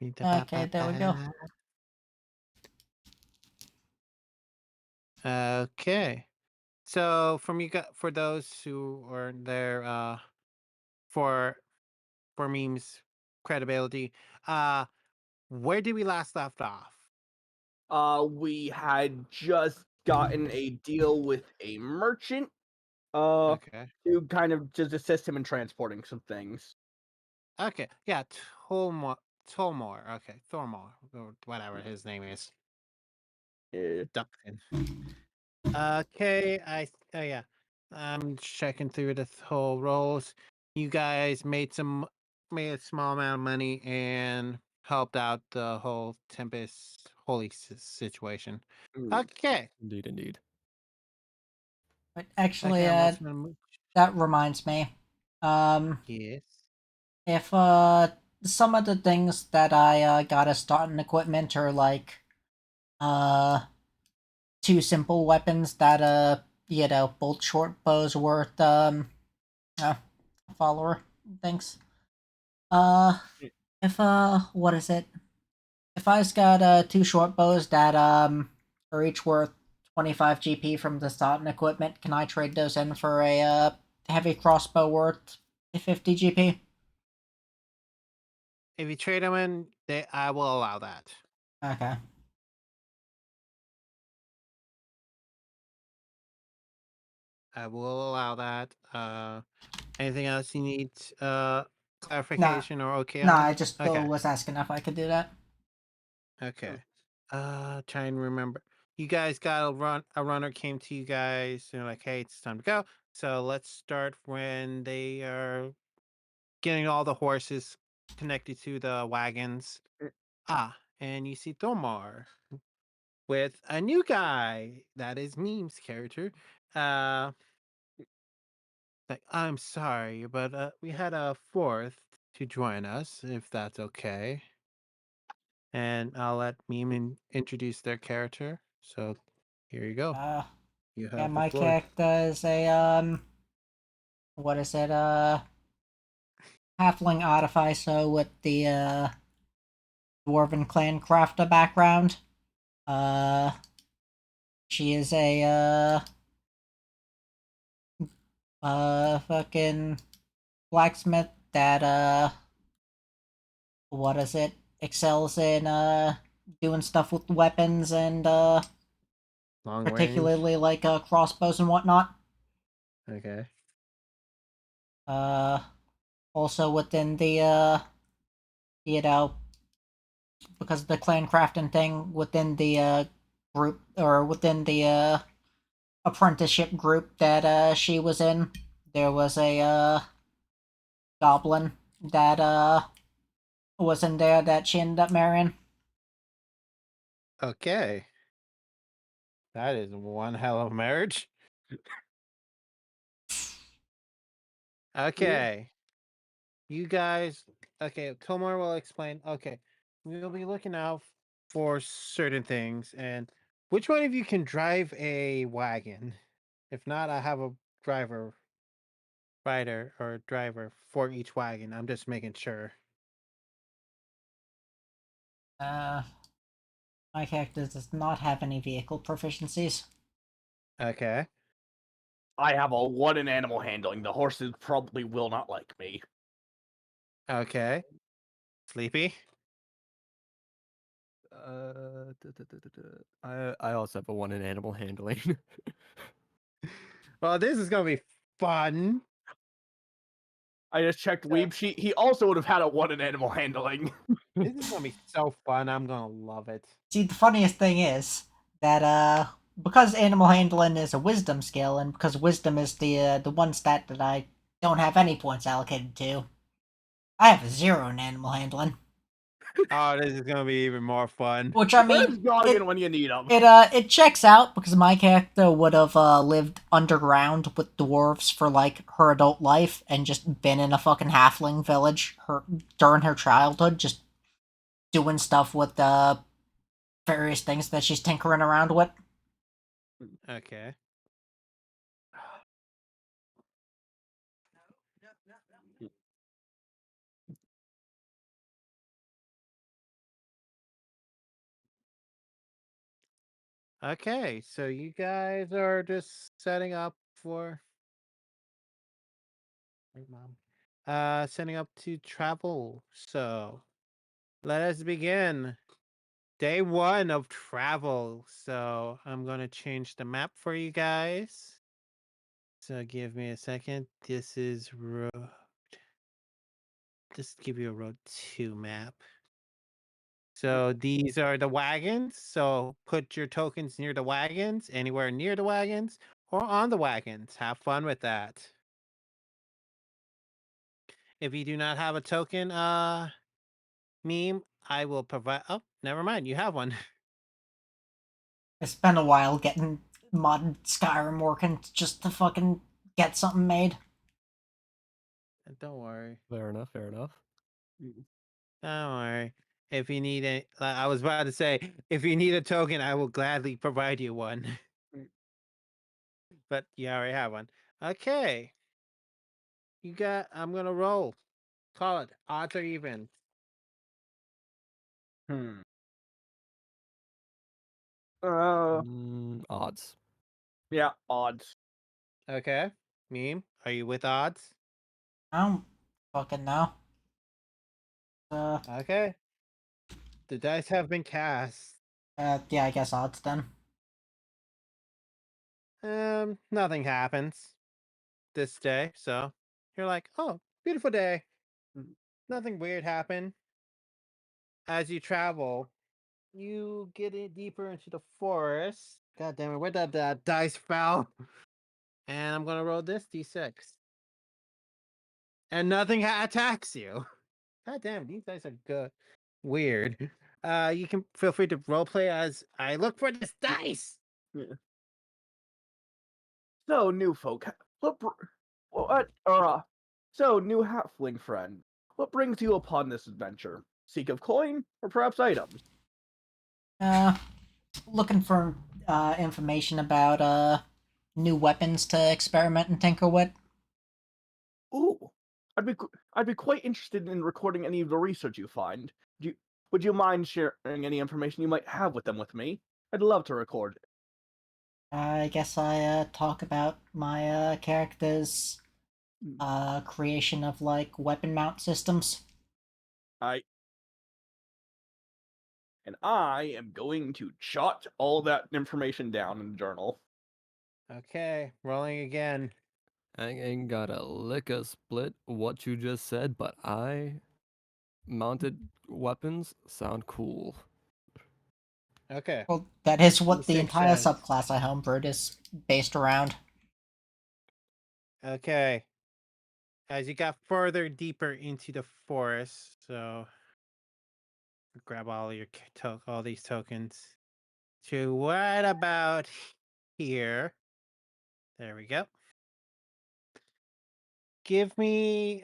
Okay, there we go. Okay. So from you got for those who are there for memes credibility, uh where did we last left off? We had just gotten a deal with a merchant, uh, Okay. to kind of just assist him in transporting some things. Okay. Yeah, Tolmor. Okay, Thormor, or whatever his name is. Eh, Duckton. Okay, yeah. I'm checking through the whole rolls. You guys made a small amount of money and helped out the whole Tempest Holy situation. mm, Okay. Indeed, indeed. But Okay, actually, I'm also gonna move. that reminds me. Um, Yes. if some of the things that I got as starting equipment are like uh two simple weapons that bolt short bows worth uh, follower. Thanks. Uh, if what is it? If I just got two short bows that are each worth 25 GP from the starting equipment, can I trade those in for a heavy crossbow worth 50 GP? If you trade them in, I will allow that. Okay. I will allow that. Anything else you need Nah, clarification or okay nah. on? I just Okay. was asking if I could do that. Okay. Try and remember. You guys got a runner came to you guys and they're like, hey, it's time to go. So let's start when they are getting all the horses connected to the wagons. mm, And you see Thomar with a new guy that is Meme's character. Uh like, I'm sorry, but we had a fourth to join us, if that's okay. And I'll let introduce their character. So here you go. Uh, You yeah, have the my floor. character is a what is it? Halfling artificer with the dwarven clan crafter background. Uh, she is a fucking blacksmith that what is it? Excels in doing stuff with weapons and Long range. particularly like crossbows and whatnot. Okay. Uh, also within the you know because of the clan crafting thing within the group or within the apprenticeship group that she was in, there was a goblin that was in there that she ended up marrying. Okay. That is one hell of a marriage. yeah. Okay. You guys, okay, Tomar will explain. Okay. We'll be looking out for certain things. And which one of you can drive a wagon? If not, I have a driver, rider, or driver for each wagon. I'm just making sure. Uh, my character does not have any vehicle proficiencies. Okay. I have a 1 in animal handling. The horses probably will not like me. Okay. Sleepy. I also have a 1 in animal handling. Well, this is gonna be fun. I just checked Weeb Sheet. He also would have had a 1 in animal handling. This is gonna be so fun. I'm gonna love it. See, the funniest thing is that because animal handling is a wisdom skill, and because wisdom is the one stat that I don't have any points allocated to, I have a 0 in animal handling. Oh, this is gonna be even more fun. Which I Where's mean, Goggin when you need him? it checks out because my character would have lived underground with dwarves for like her adult life and just been in a fucking halfling village during her childhood, just doing stuff with various things that she's tinkering around with. Okay. Okay, so you guys are just setting up for Wait, Mom. Setting up to travel. So let us begin. Day one of travel. So I'm gonna change the map for you guys. So give me a second. This is road. Just give you a road 2 map. So these are the wagons. So put your tokens near the wagons, anywhere near the wagons, or on the wagons. Have fun with that. If you do not have a token, meme, I will provide. Oh, never mind. You have one. It's been a while getting modded Skyrim working just to fucking get something made. Don't worry. Fair enough. Fair enough. Don't worry. If you need it, I was about to say, if you need a token, I will gladly provide you one. But you already have one. Okay. I'm gonna roll. Call it odds or even. Hmm. Odds. Yeah, odds. Okay. Meme, are you with odds? I don't fucking know. Uh, Okay. The dice have been cast. yeah, I guess odds then. Nothing happens this day, so you're like, oh, beautiful day. Nothing weird happened. As you travel, you get in deeper into the forest. God damn it, where did that dice fell? And I'm gonna roll this d6. And nothing attacks you. God damn, these dice are good. Weird. You can feel free to roleplay as I look for this dice. Yeah. So, new folk, so new halfling friend, what brings you upon this adventure? Seek of coin, or perhaps items? Uh, looking for information about new weapons to experiment and tinker with. Ooh, I'd be quite interested in recording any of the research you find. Would you mind sharing any information you might have with them with me? I'd love to record it. I guess I talk about my character's creation of like weapon mount systems. I I am going to jot all that information down in the journal. Okay, rolling again. I ain't got a lick a split what you just said, but mounted weapons sound cool. Okay. Well, that is what the D6 entire says. subclass I homebrewed is based around. Okay. As you got further deeper into the forest, so grab all these tokens to right about here. There we go. Give me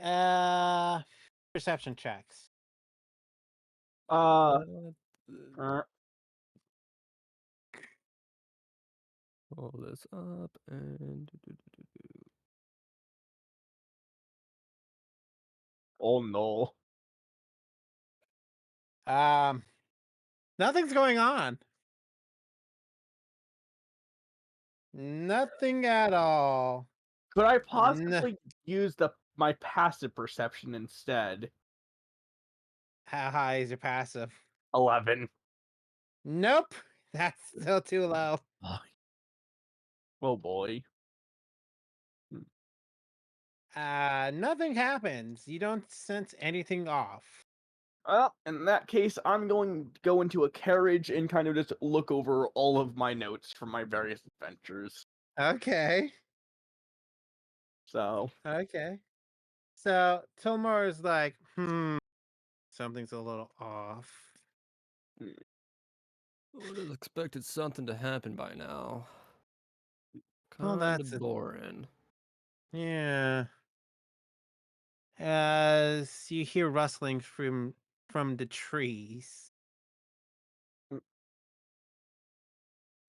perception checks. Uh, What? uh, Pull this up and oh no. Um Nothing's going on. Nothing at all. Could I No. possibly use my passive perception instead? How high is your passive? 11. Nope. That's still too low. Oh boy. Nothing happens. You don't sense anything off. Well, in that case, I'm going to go into a carriage and kind of just look over all of my notes from my various adventures. Okay. So, Okay. So Tomar is like, something's a little off. would have expected something to happen by now. Well, Kinda boring. yeah. As you hear rustling from the trees,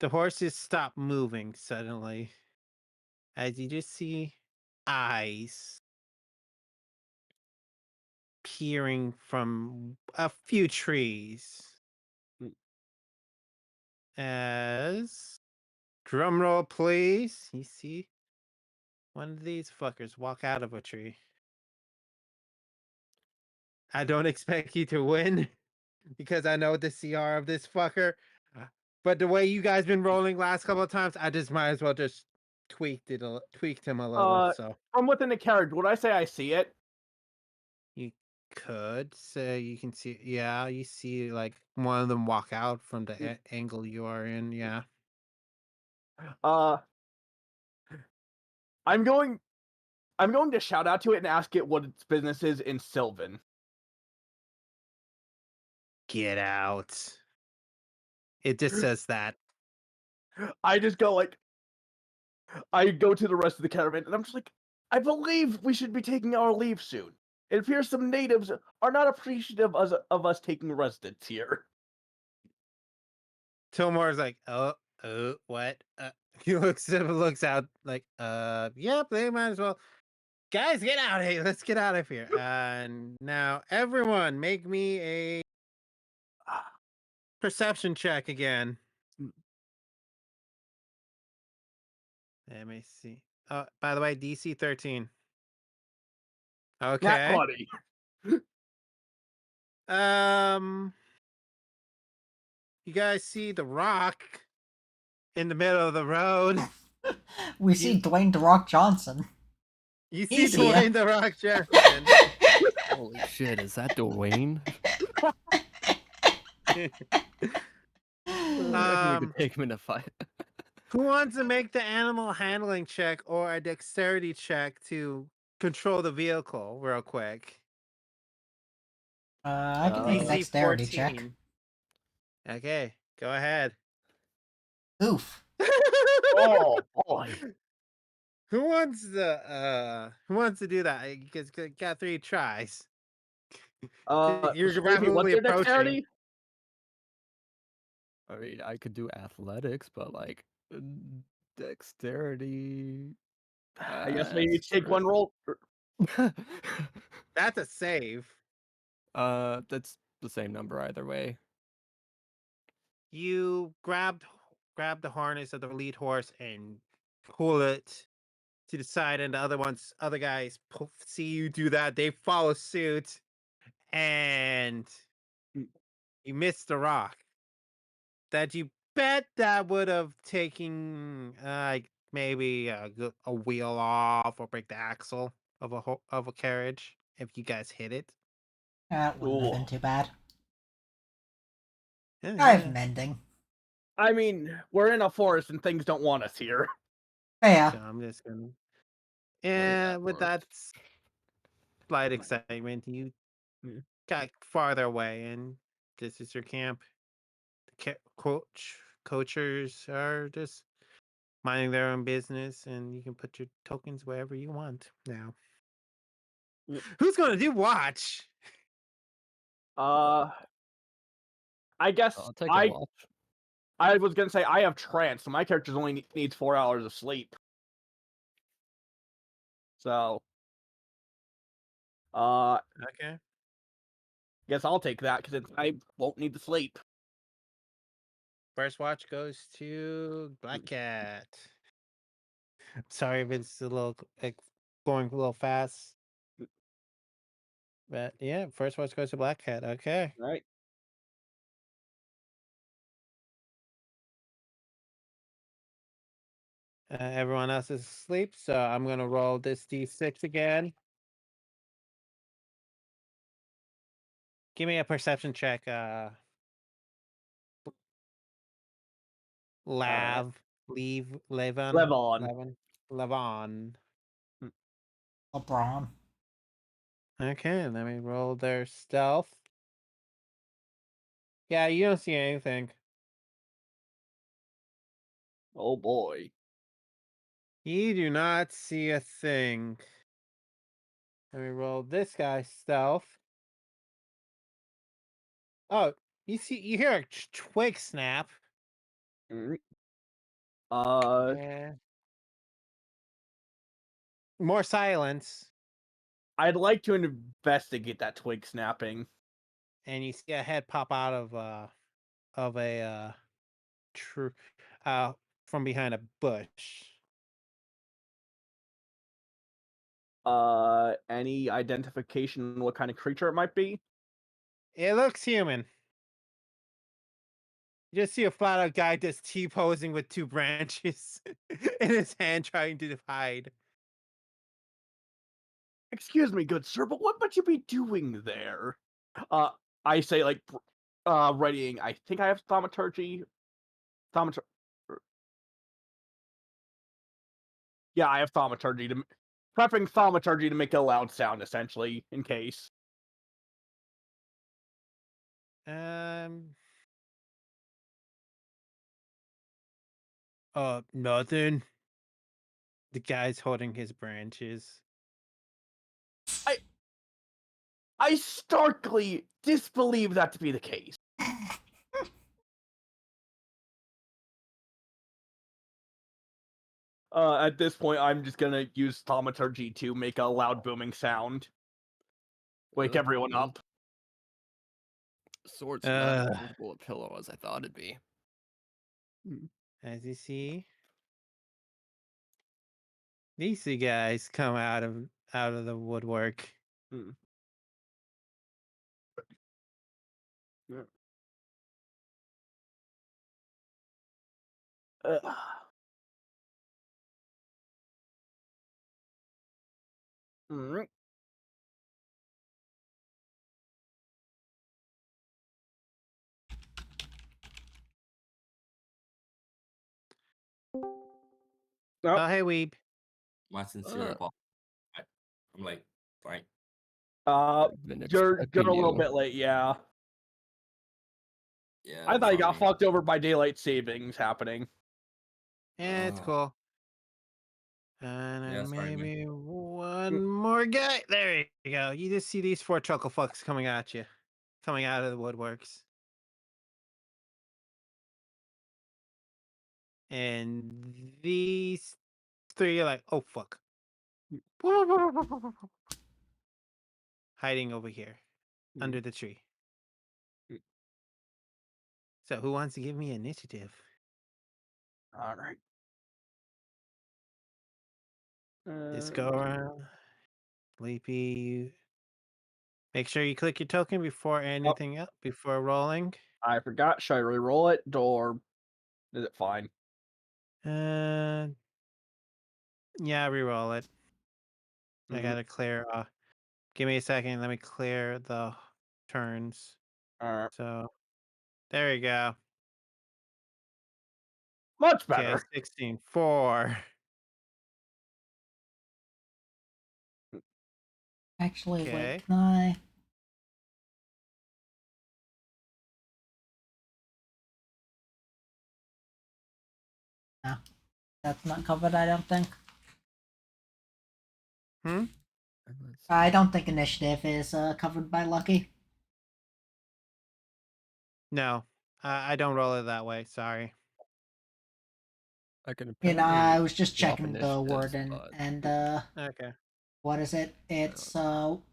the horses stop moving suddenly. As you just see eyes peering from a few trees. as drum roll, please. You see one of these fuckers walk out of a tree. I don't expect you to win because I know the CR of this fucker. But the way you guys been rolling last couple of times, I just might as well just tweaked him a little. So From within the carriage, would I say I see it? you could say you can see, yeah, you see like one of them walk out from the angle you are in. Yeah. Uh, I'm going to shout out to it and ask it what its business is in Sylvan. Get out. It just says that. I just go like, I go to the rest of the caravan and I'm just like, I believe we should be taking our leave soon. It appears some natives are not appreciative of us taking residence here. Tilmar's like, oh, what? He looks out like, yep, they might as well. Guys, get out of here. Let's get out of here. And now everyone make me a perception check again. Let me see. Oh, by the way, DC 13. Nat Okay. 20. You guys see the rock in the middle of the road? We see Dwayne The Rock Johnson. You see He's here. Dwayne the Rock Johnson. Holy shit, is that Dwayne? Um, I reckon we could take him in a fight. Who wants to make the animal handling check or a dexterity check to control the vehicle real quick? I can make a DC dexterity 14. check. Okay, go ahead. Oof. Oh boy. Who wants to do that? Because got 3 tries. You're Scrapey, what's rapidly your approaching. dexterity? I mean, I could do athletics, but like dexterity. I guess maybe take one roll. That's a save. That's the same number either way. You grab the harness of the lead horse and pull it to the side, and the other guys see you do that. They follow suit, and you miss the rock that you bet that would have taken maybe a wheel off or break the axle of a carriage if you guys hit it. That wouldn't have been Ooh. too bad. Yeah, I have yeah. mending. I mean, we're in a forest and things don't want us here. Yeah. So I'm just gonna. Yeah, With that slight excitement, you Mm. got farther away, and this is your camp. The coachers are just minding their own business, and you can put your tokens wherever you want now. Mm. Who's gonna do watch? I guess I'll take a watch. I was gonna say I have trance, so my character only needs 4 hours of sleep. So, Okay. guess I'll take that because I won't need to sleep. First watch goes to Black Cat. Sorry if it's a little going a little fast. But yeah, first watch goes to Black Cat. Okay. Right? Everyone else is asleep, so I'm gonna roll this d6 again. Give me a perception check. Alright. Levon. Levon. LeBron. Okay, let me roll their stealth. Yeah, you don't see anything. Oh boy. You do not see a thing. Let me roll this guy's stealth. Oh, you hear a twig snap. Mm. Yeah. More silence, I'd like to investigate that twig snapping. and you see a head pop out of a true from behind a bush. Any identification what kind of creature it might be? It looks human. You just see a flat out guy just T-posing with two branches in his hand trying to hide. Excuse me, good sir, but what might you be doing there? I say, like, readying. I think I have thaumaturgy. Thaumatur. Yeah, I have thaumaturgy to prepping thaumaturgy to make a loud sound, essentially, in case. Um. Nothing. The guy's holding his branches. I starkly disbelieve that to be the case. At this point, I'm just gonna use thaumaturgy to make a loud booming sound. Wake everyone up. Sword's not as comfortable a pillow as I thought it'd be. As you see, these two guys come out of the woodwork. Hmm. Yeah. Alright. Oh, hey, Weeb. My sincere apologies. I'm like, right. I've been You're a expecting little you. bit late, yeah. Yeah, I thought you got sorry. fucked over by daylight savings happening. Yeah, it's cool. And Yeah, then sorry, man. maybe one more guy. There you go. You just see these four chuckle fucks coming at you, coming out of the woodworks. And these three are like, oh, fuck. Hiding over here under the tree. So who wants to give me initiative? Alright. Just go around. Sleepy, you make sure you click your token before anything else, before rolling. I forgot. Should I re-roll it, or is it fine? Yeah, re-roll it. I gotta clear. Give me a second. Let me clear the turns. Alright. So there you go. Much Okay, better. 16. 4. Actually, wait, Okay. can I? No, that's not covered, I don't think. I don't think initiative is covered by Lucky. No, I don't roll it that way. Sorry. I can You know, apparently I was just swap checking the initiatives, word and but Okay. what is it? It's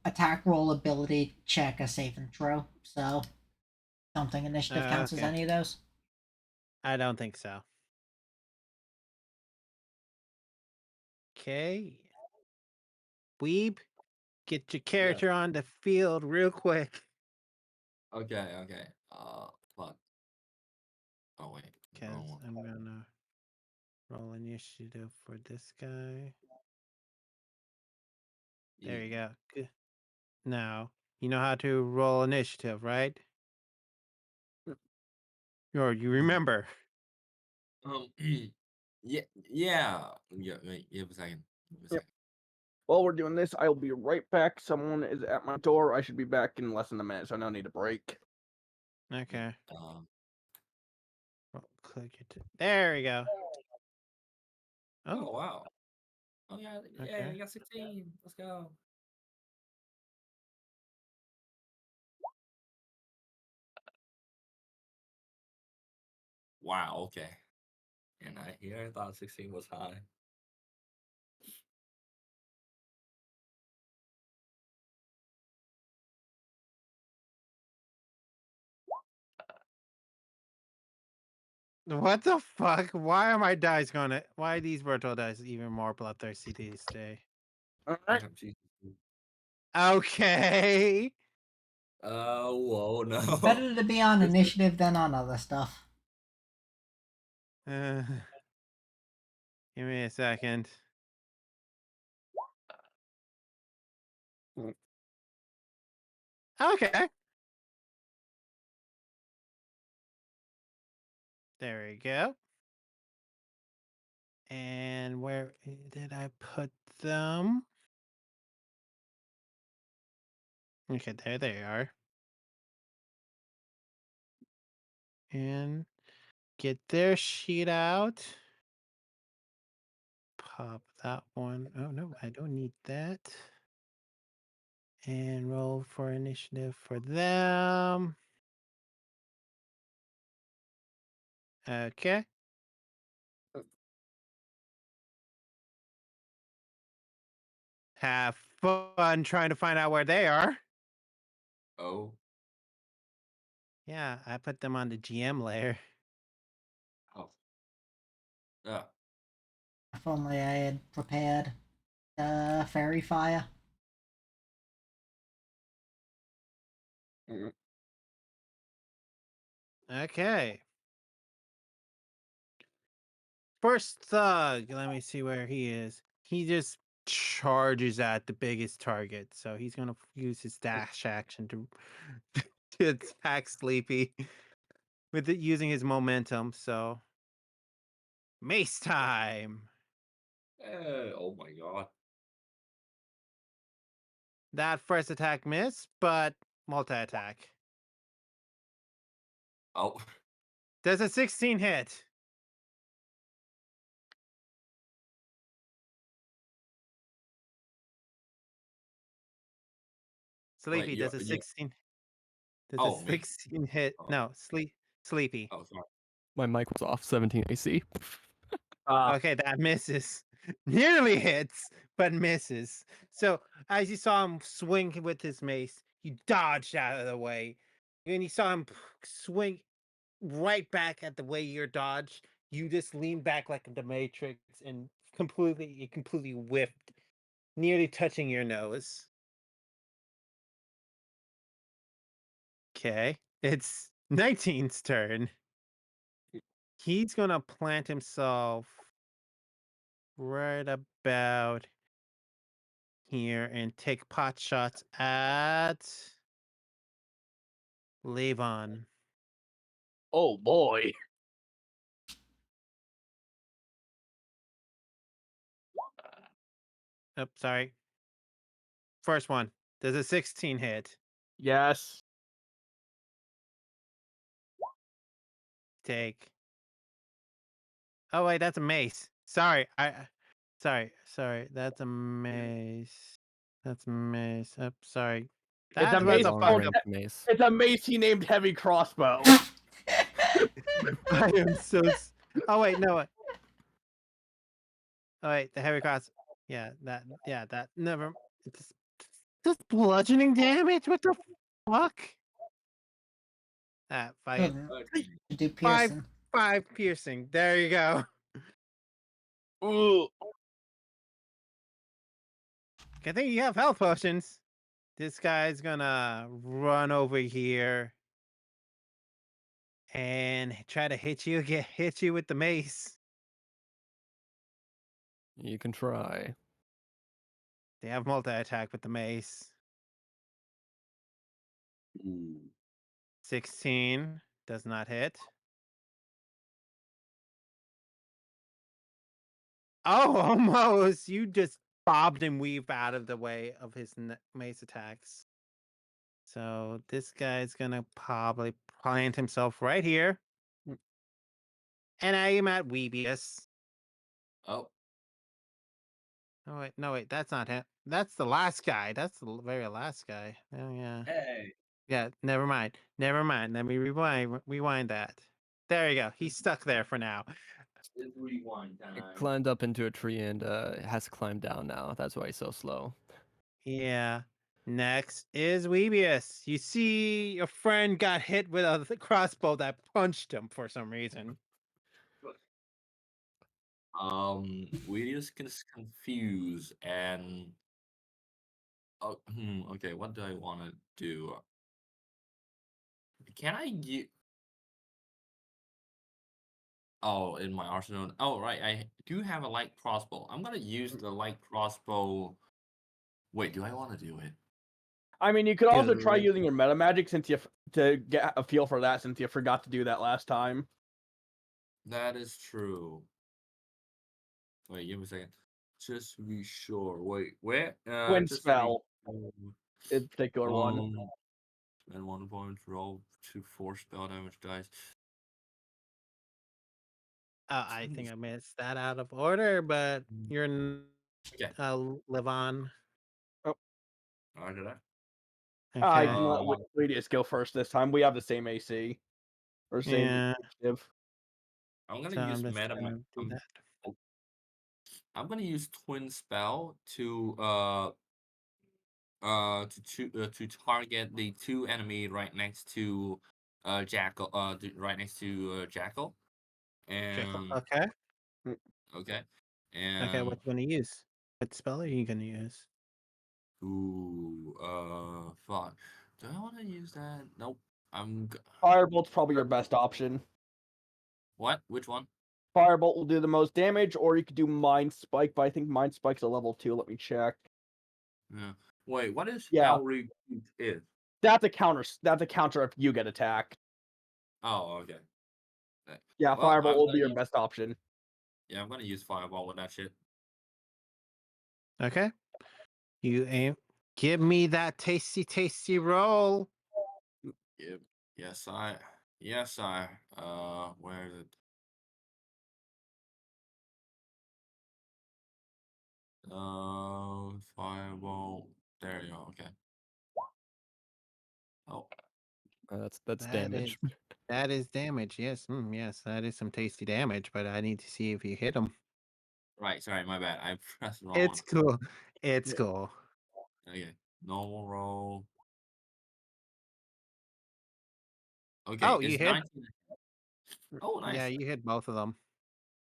attack roll ability check a save and throw. So don't think initiative counts as Okay. any of those. I don't think so. Okay. Weeb, get your character on the field real quick. Okay. Fuck. Oh wait. Because Wrong one. I'm gonna roll initiative for this guy. There you go. Good. Now, you know how to roll initiative, right? Or you remember. Yeah. Wait, give a second. Give a second. While we're doing this, I'll be right back. Someone is at my door. I should be back in less than a minute, so I don't need a break. Okay. Um. Click it. There we go. Oh wow. Oh yeah. Yeah. Okay. I got 16. Let's go. Wow. Okay. And I thought 16 was high. What the fuck? Why are my dice gonna? Why are these virtual dice even more bloodthirsty these days? All I right. have Jesus. Okay. Whoa, no. Better to be on This is- initiative than on other stuff. Uh, give me a second. Okay. There we go. And where did I put them? Okay, there they are. And get their sheet out. Pop that one. Oh, no, I don't need that. And roll for initiative for them. Okay. Have fun trying to find out where they are. Oh. Yeah, I put them on the GM layer. Oh. Yeah. If only I had prepared fairy fire. Okay. First thug. Let me see where he is. He just charges at the biggest target. So he's going to use his dash action to, to attack Sleepy with it using his momentum. So mace time. Oh my god. That first attack missed, but multi attack. Oh. Does a 16 hit? Sleepy, Wait, does a you 16 does a Oh, me. 16 hit? Oh. No, Sleepy. Oh, sorry. My mic was off. 17 AC. Okay, that misses. Nearly hits, but misses. So as you saw him swing with his mace, you dodged out of the way. And you saw him swing right back at the way you're dodged. You just leaned back like the Matrix and it completely whiffed, nearly touching your nose. Okay. It's 19's turn. He's gonna plant himself right about here and take pot shots at Levon. Oh boy. Oh, sorry. First one. Does a 16 hit? Yes. Take. Oh wait, that's a mace. Sorry, sorry. That's a mace. That's a mace. Oh, sorry. It's That a Very was mace a long called. fucking. range mace. It's a mace he named Heavy Crossbow. I am so. Oh wait, no. Oh wait, the heavy cross. Yeah, that. Yeah, that. Never. It's just bludgeoning damage. What the fuck? Fight. Doesn't Okay. do Five. piercing. 5 piercing. There you go. Ooh. I think you have health potions. This guy's gonna run over here and try to hit you with the mace. You can try. They have multi attack with the mace. Ooh. 16 does not hit. Oh, almost! You just bobbed and weaved out of the way of his mace attacks. So this guy's gonna probably plant himself right here. And I am at Weebius. Oh. Oh wait, no wait, that's not him. That's the last guy. That's the very last guy. Oh yeah. Hey. Yeah, never mind. Never mind. Let me rewind that. There you go. He's stuck there for now. It's rewind It time. climbed up into a tree and has to climb down now. That's why he's so slow. Yeah. Next is Weebius. You see your friend got hit with a crossbow that punched him for some reason. We just get confused and okay, what do I want to do? Can I use? Oh, in my arsenal. Oh, right. I do have a light crossbow. I'm gonna use the light crossbow. Wait, do I want to do it? I mean, you could also try Good. using your meta magic to get a feel for that since you forgot to do that last time. That is true. Wait, give me a second. Just to be sure. Wait, where? Wind Just to be. spell, in particular one. Spend 1 point, roll 4 spell damage dice. I think I missed that out of order, but you're Okay. live on. Alright, did I? I Okay. can let Radius go first this time. We have the same AC or same Yeah. initiative. I'm gonna So use I'm just meta. gonna do that. I'm gonna use twin spell to target the 2 enemy right next to Jackal right next to Jackal and Okay. okay Okay. and What you gonna use? What spell are you gonna use? fuck, do I want to use that? Nope. Firebolt's probably your best option. What, which one? Firebolt will do the most damage, or you could do Mind Spike, but I think Mind Spike's a level 2. Let me check. Yeah, wait, what is Yeah. outreach is? That's a counter. That's a counter if you get attacked. Oh, okay. Yeah, Well, Firebolt will be your best option. yeah, I'm gonna use fireball with that shit. Okay. You aim. Give me that tasty roll. Yep. Yes, I. Where is it? Fireball. There you go. Okay. Oh, That's That is damage. that is damage. Yes. Yes, that is some tasty damage. But I need to see if you hit them. right. Sorry, my bad. I pressed the wrong one. It's cool. It's Yeah. cool. Okay. Normal roll. Okay, Oh, you it's hit. 19. Oh, Yeah, nice. you hit both of them.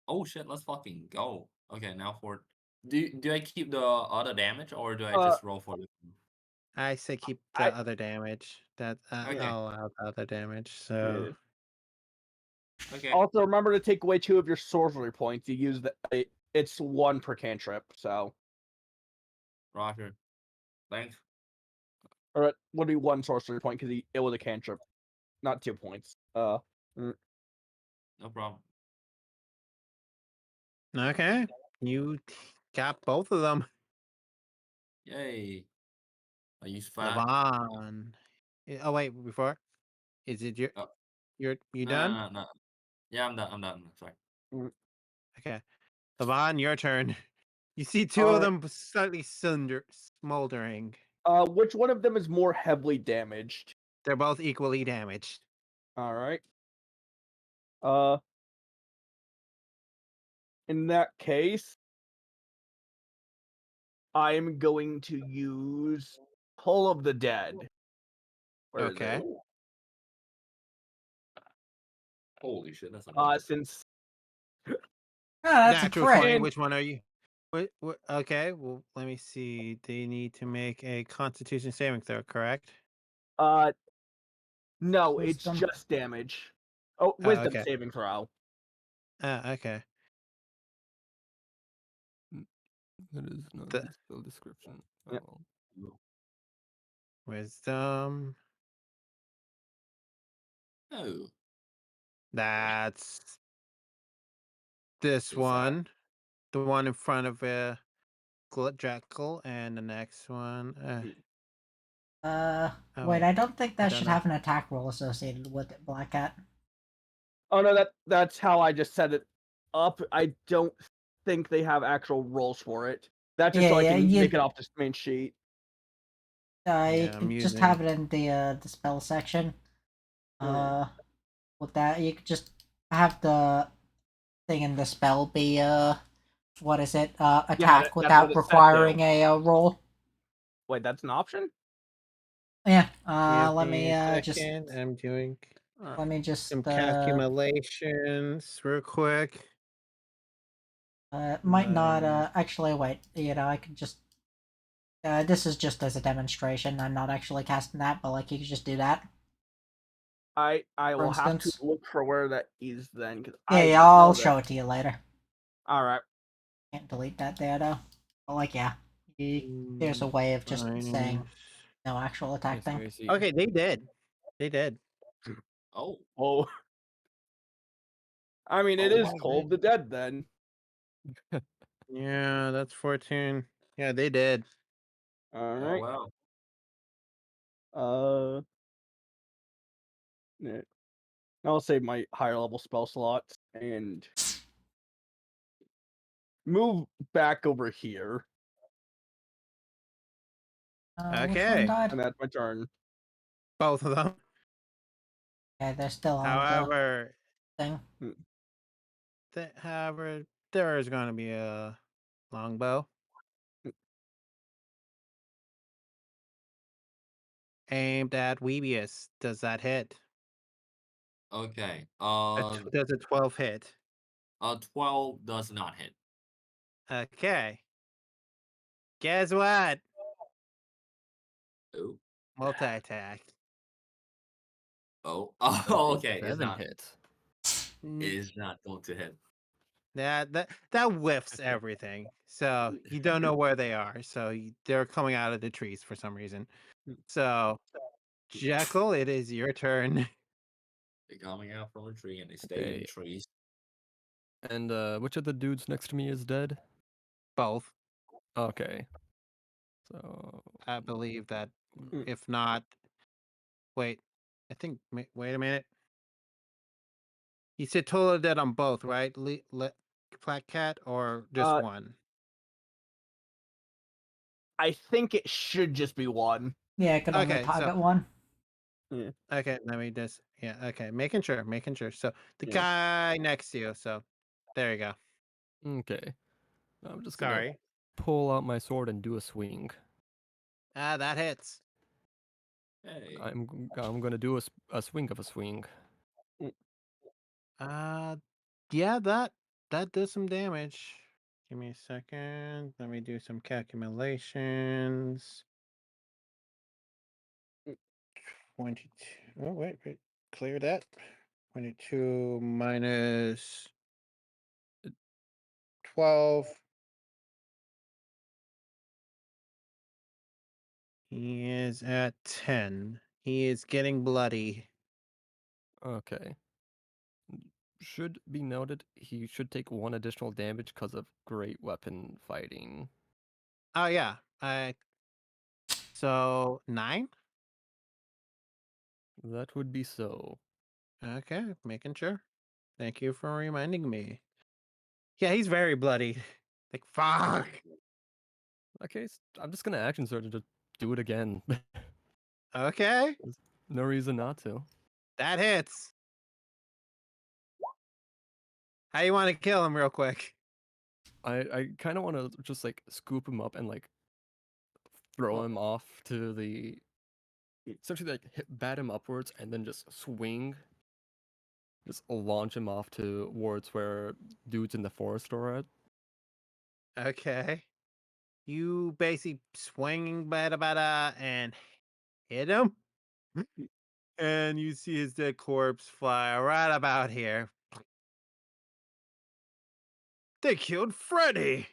Oh shit, let's fucking go. Okay, now for do I keep the other damage or do I Uh, just roll for this one? I say keep the I other damage. That Okay. I'll allow the other damage. So Okay. also remember to take away 2 of your sorcery points. You use it's 1 per cantrip. So, Roger. Thanks. or it would be 1 sorcery point because it was a cantrip, not 2 points. No problem. okay, you got both of them. Yay. I use 5. Levon. Oh wait, before is it Oh, you no, done? no, no, no. Yeah, I'm done. I'm done. Sorry. Okay, Levon, your turn. You see 2 All of right. them slightly smoldering. Which one of them is more heavily damaged? They're both equally damaged. All right. Uh, in that case, I'm going to use Pull of the Dead. Where is Okay. it? Holy shit, that's a Since Oh, that's a Natural crit. 20. And- Which one are you? What? Okay. Well, let me see. They need to make a Constitution saving throw, correct? no, it's Wisdom. just damage. Oh, Oh, Wisdom okay. saving throw. Okay. That is not The the spell description. Yeah. Oh. Wisdom. Oh. That's this Is that one. The one in front of Jackal, and the next one. Oh, Wait, I don't think I that don't should know. have an attack roll associated with it, Black Cat. Oh no, that's how I just set it up. I don't think they have actual rolls for it. That's just so I can make it off the main sheet. You Yeah, I'm can just using. have it in the spell section. With that, you could just have the thing in the spell be what is it? Attack that's what without it said requiring to. a roll. Wait, that's an option? Yeah. Give Let me me a just second. I'm doing let me just some calculations real quick. Might not, Nice. actually, wait, I could just, this is just as a demonstration, I'm not actually casting that, but, like, you could just do that, I for will have to instance. look for where that is then, because Yeah, I yeah, didn't know I'll that. show it to you later. All right. Can't delete that data. But, like, yeah, there's a way of just saying Minus- no actual attack I see, thing. I see. Okay, they did. They did. Oh, Oh. I mean, it Oh, is wow, Call of the Dead then. Yeah, that's 14. Yeah, they did. All oh right. wow. Yeah. I'll save my higher level spell slots and move back over here, Which one Okay. died? and that's my turn. Both of them. Okay, they're still on However, the thing. however, there is going to be a longbow aimed at Weebius. Does that hit? Okay. Does a 12 hit? 12 does not hit. Okay. Guess what? Oh, Multi attack. oh, Does a oh, okay. It's 7 not. hit. It is not going to hit. That whiffs everything. So you don't know where they are. So they're coming out of the trees for some reason. So Jekyll, it is your turn. They're coming out from a tree and they stay in Okay. trees. And which of the dudes next to me is dead? Both. Okay. So I believe that. Mm. If not, wait. I think. Wait a minute. You said total dead on both, right? Flat Cat or just Uh, one? I think it should just be one. Yeah, it could only Okay, so target one. Yeah. okay, let me just okay, making sure. So the Yeah. guy next to you. So there you go. okay. I'm just gonna Sorry. pull out my sword and do a swing. That hits. Hey. I'm gonna do a swing of a swing. Uh, yeah, that does some damage. Give me a second. Let me do some calculations. 22. Oh, wait. Clear that. 22 minus 12. He is at 10. He is getting bloody. Okay. Should be noted, he should take 1 additional damage because of great weapon fighting. Oh, yeah. So 9? That would be so. Okay, making sure. Thank you for reminding me. Yeah, he's very bloody. Like, fuck. Okay, I'm just gonna action surge to do it again. Okay, There's no reason not to. that hits. How you want to kill him real quick? I kind of want to just like scoop him up and like throw him off to the essentially like bat him upwards and then just swing, just launch him off towards where dudes in the forest are at. Okay. You basically swinging bada bada and hit him. And you see his dead corpse fly right about here. They killed Freddy!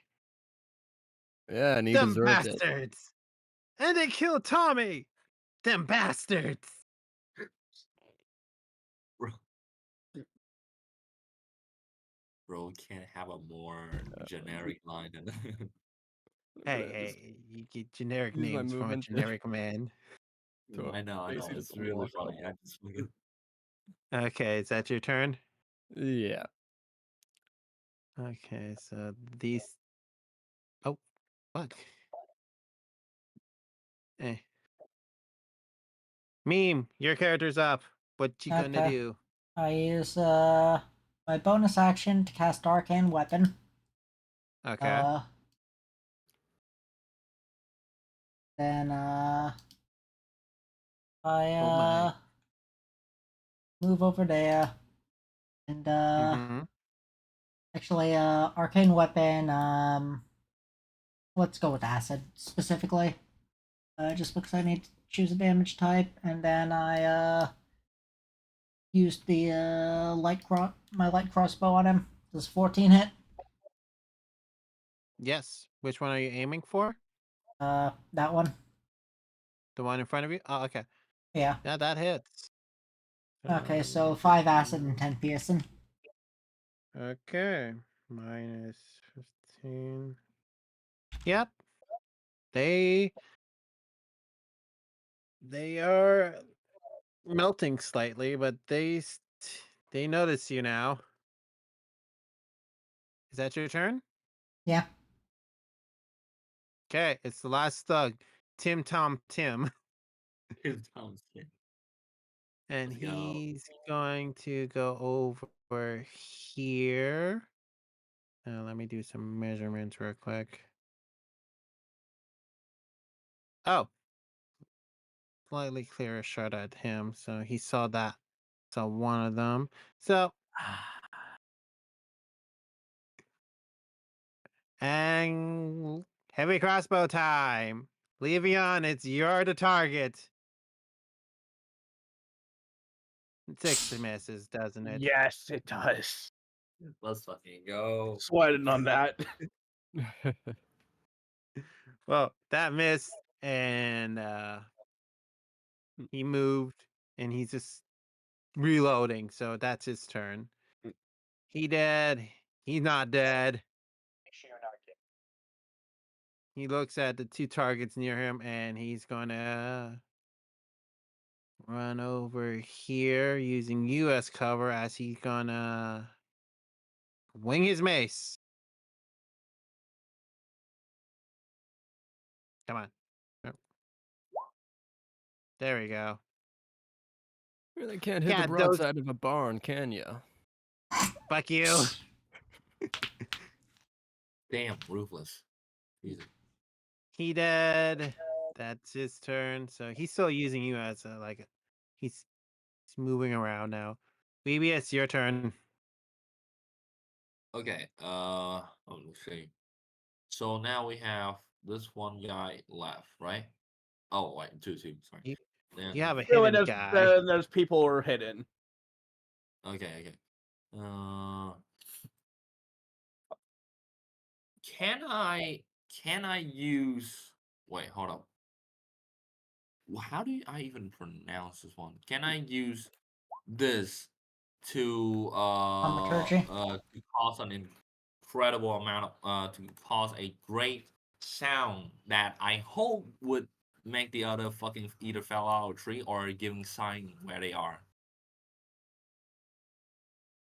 Yeah, and he Them deserved it. bastards! And they killed Tommy! Them bastards! Bro, bro can't have a more generic line than I'm gonna just Hey, you get generic use my names from a movement generic man. to I know. basically It's just really launch funny. him. I just Okay, is that your turn? Yeah. Okay, so these. Oh, fuck. Eh. Meme, your character's up. What you gonna Okay. do? I use, my bonus action to cast Arcane Weapon. Okay. Then, I, Oh my. move over there. And, Mm-hmm. Actually, arcane weapon. Let's go with acid specifically. Just because I need to choose a damage type, and then I used the my light crossbow on him. Does 14 hit? Yes. Which one are you aiming for? That one. The one in front of you? Oh, okay. Yeah. Yeah, that hits. Okay, so 5 acid and 10 piercing. Okay. Minus 15. Yep. They they are melting slightly, but they notice you now. Is that your turn? Yeah. Okay, it's the last thug, Tim Tom Tim, Tom's kid. and Let's go. he's going to go over here. Let me do some measurements real quick. Oh, slightly clearer shot at him, so he saw that. Saw one of them. So, and heavy crossbow time. Levion, it's you're the target. 6 misses, doesn't it? Yes, it does. Let's fucking go. Sweating on that. Well, that missed, and he moved, and he's just reloading. So that's his turn. He dead. He's not dead. He looks at the 2 targets near him, and he's gonna run over here using you as cover as he's gonna wing his mace. Come on. Yep. There we go. Really can't hit the Yeah, those. broadside of a barn, can ya? Fuck you. Damn, ruthless. Jesus. He dead. That's his turn. So he's still using you as a he's moving around now. BB, it's your turn. Okay. Let's see. So now we have this one guy left, right? Oh, wait, two. Sorry. You, Then you have a Really, hidden guy. there's people who are hidden. okay. Uh, can I use? Wait, hold up. How do I even pronounce this one? Can I use this Thaumaturgy. to cause an incredible amount of to cause a great sound that I hope would make the other fucking either fell out of a tree or giving sign where they are.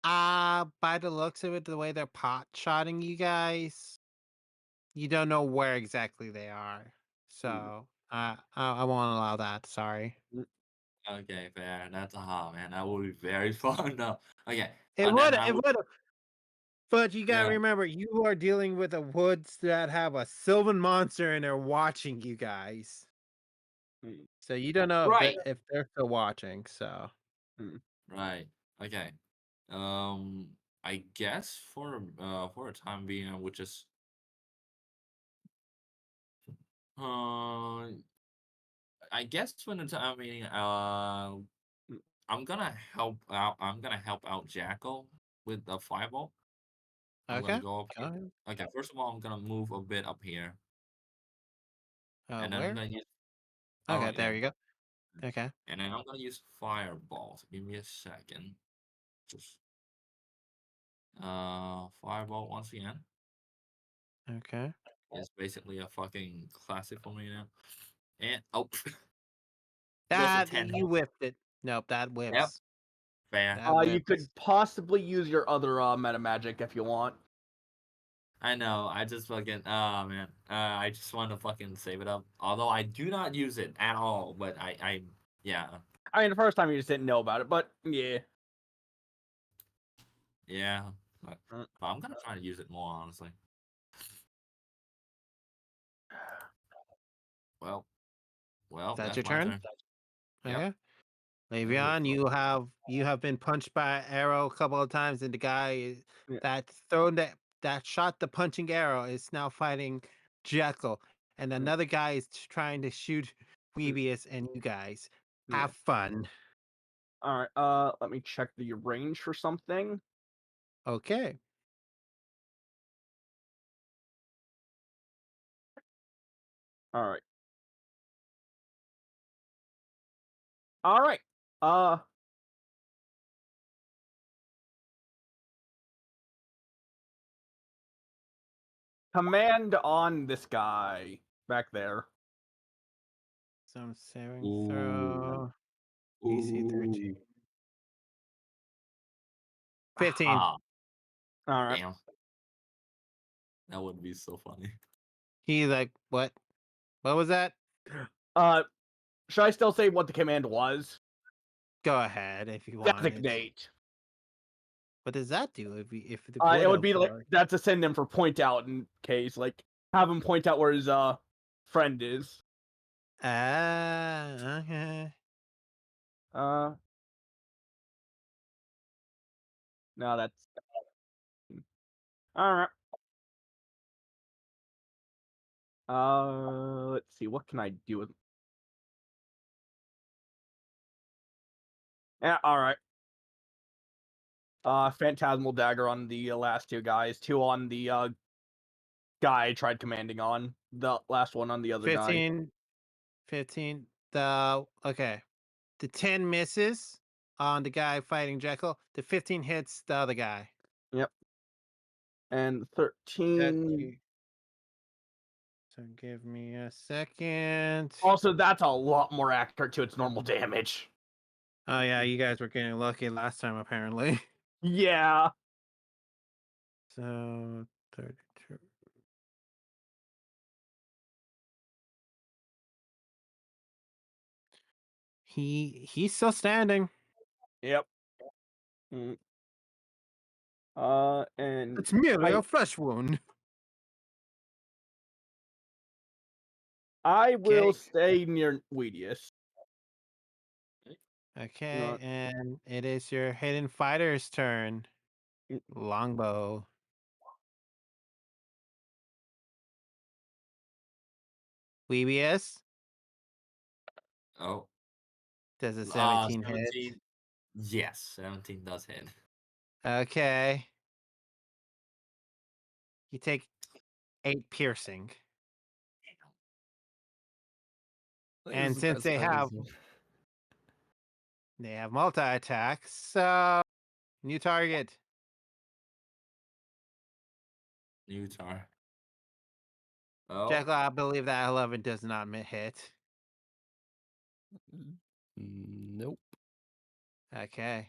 By the looks of it, the way they're pot shotting you guys, you don't know where exactly they are. So I won't allow that. Sorry. Okay, fair. That's man. That would be very fun though. Okay, It and then would. I It would would. But you gotta yeah. remember, you are dealing with the woods that have a Sylvan monster, and they're watching you guys. Mm, So you don't know Right. if they're still watching. So mm. Right. Okay. Um, I guess for a time being, I would just uh I guess for the time being, I'm gonna help out. I'm gonna help out Jackal with the fireball. I'm gonna okay, go up go here. ahead. Okay, first of all, I'm gonna move a bit up here, and then I'm Where? gonna use. Oh Okay, yeah, there you go. Okay, and then I'm gonna use fireballs. Give me a second. Just fireball once again. okay. It's basically a fucking classic for me now. And oh, does a That 10 you hit? whipped it. Nope, that Yep, whips. fair. That You whips. could possibly use your other meta magic if you want. I know. I just fucking man. I just want to fucking save it up. Although I do not use it at all, but I yeah. I mean, the first time you just didn't know about it, but yeah. Yeah. But, Mm. but I'm gonna try to use it more honestly. Well, That's that's your my turn. turn. Yep. Okay. Le'Veon, you have been punched by an arrow a couple of times, and the guy Yeah. that shot the punching arrow is now fighting Jekyll, and another guy is trying to shoot Weebius and you guys. Yeah. Have fun. All right. Let me check the range for something. Okay. All right. All right. Command on this guy back there. Some saving Ooh. throw. DC 13. Ooh. 15. Aha. All right. Damn. That would be so funny. He's like, what? What was that? Should I still say what the command was? Go ahead if you want. Designate. What does that do if the It would Widow be like card? that's a send him for point out in case, like have him point out where his friend is. Ah, okay. No, that's all right. Let's see. What can I do with? Yeah, all right. Phantasmal dagger on the last two guys. Two on the guy I tried commanding on. The last one on the other guy. 15. 15. Okay. The 10 misses on the guy fighting Jekyll. The 15 hits the other guy. Yep. And That 13. you- So give me a second. Also, that's a lot more accurate to its normal damage. Oh yeah, you guys were getting lucky last time apparently. Yeah. So 32. He's still standing. Yep. Mm. And It's merely I a flesh wound. I will Okay. stay near Weedius. Okay, and it is your hidden fighter's turn. Mm. Longbow. Weebius. Oh. Does a 17 hit? 17. Yes, 17 does hit. Okay. You take 8 piercing. And since they have multi attacks, so new target. New tar. Oh. Jekyll, I believe that 11 does not hit. Nope. Okay.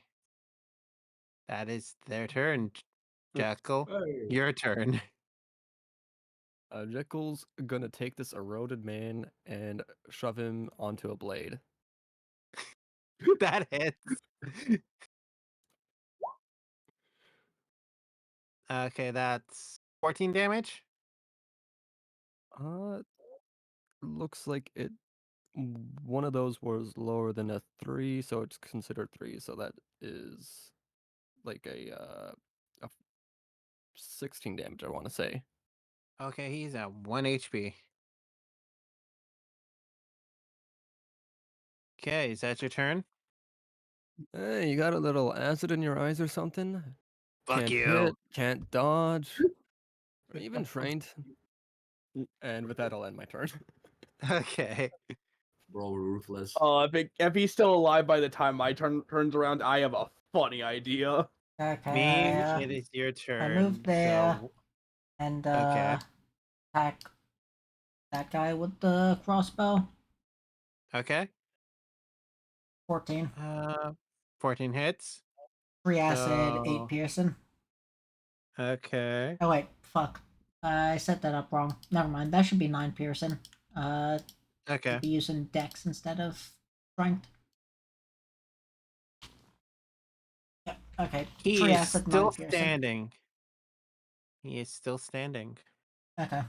That is their turn. Jekyll, Hey. your turn. Jekyll's gonna take this eroded man and shove him onto a blade. That hits. Okay, that's 14 damage. Looks like it. One of those was lower than a 3, so it's considered 3. So that is like a 16 damage, I want to say. Okay, he's at 1 HP. Okay, is that your turn? Hey, you got a little acid in your eyes or something? Fuck Can't you. hit, can't dodge, or even trained. And with that, I'll end my turn. Okay. Bro, ruthless. If he's still alive by the time my turns around, I have a funny idea. Okay, Meme, I, it is your turn. moved there. So, and okay. attack that guy with the crossbow. Okay. 14. 14 hits. 3 acid, 8 So, piercing. okay. Oh wait, fuck. I set that up wrong. Never mind, that should be 9 piercing. Okay. Be using dex instead of strength. Yep, okay. He 3 is acid, 9 still piercing. standing. He is still standing. Okay.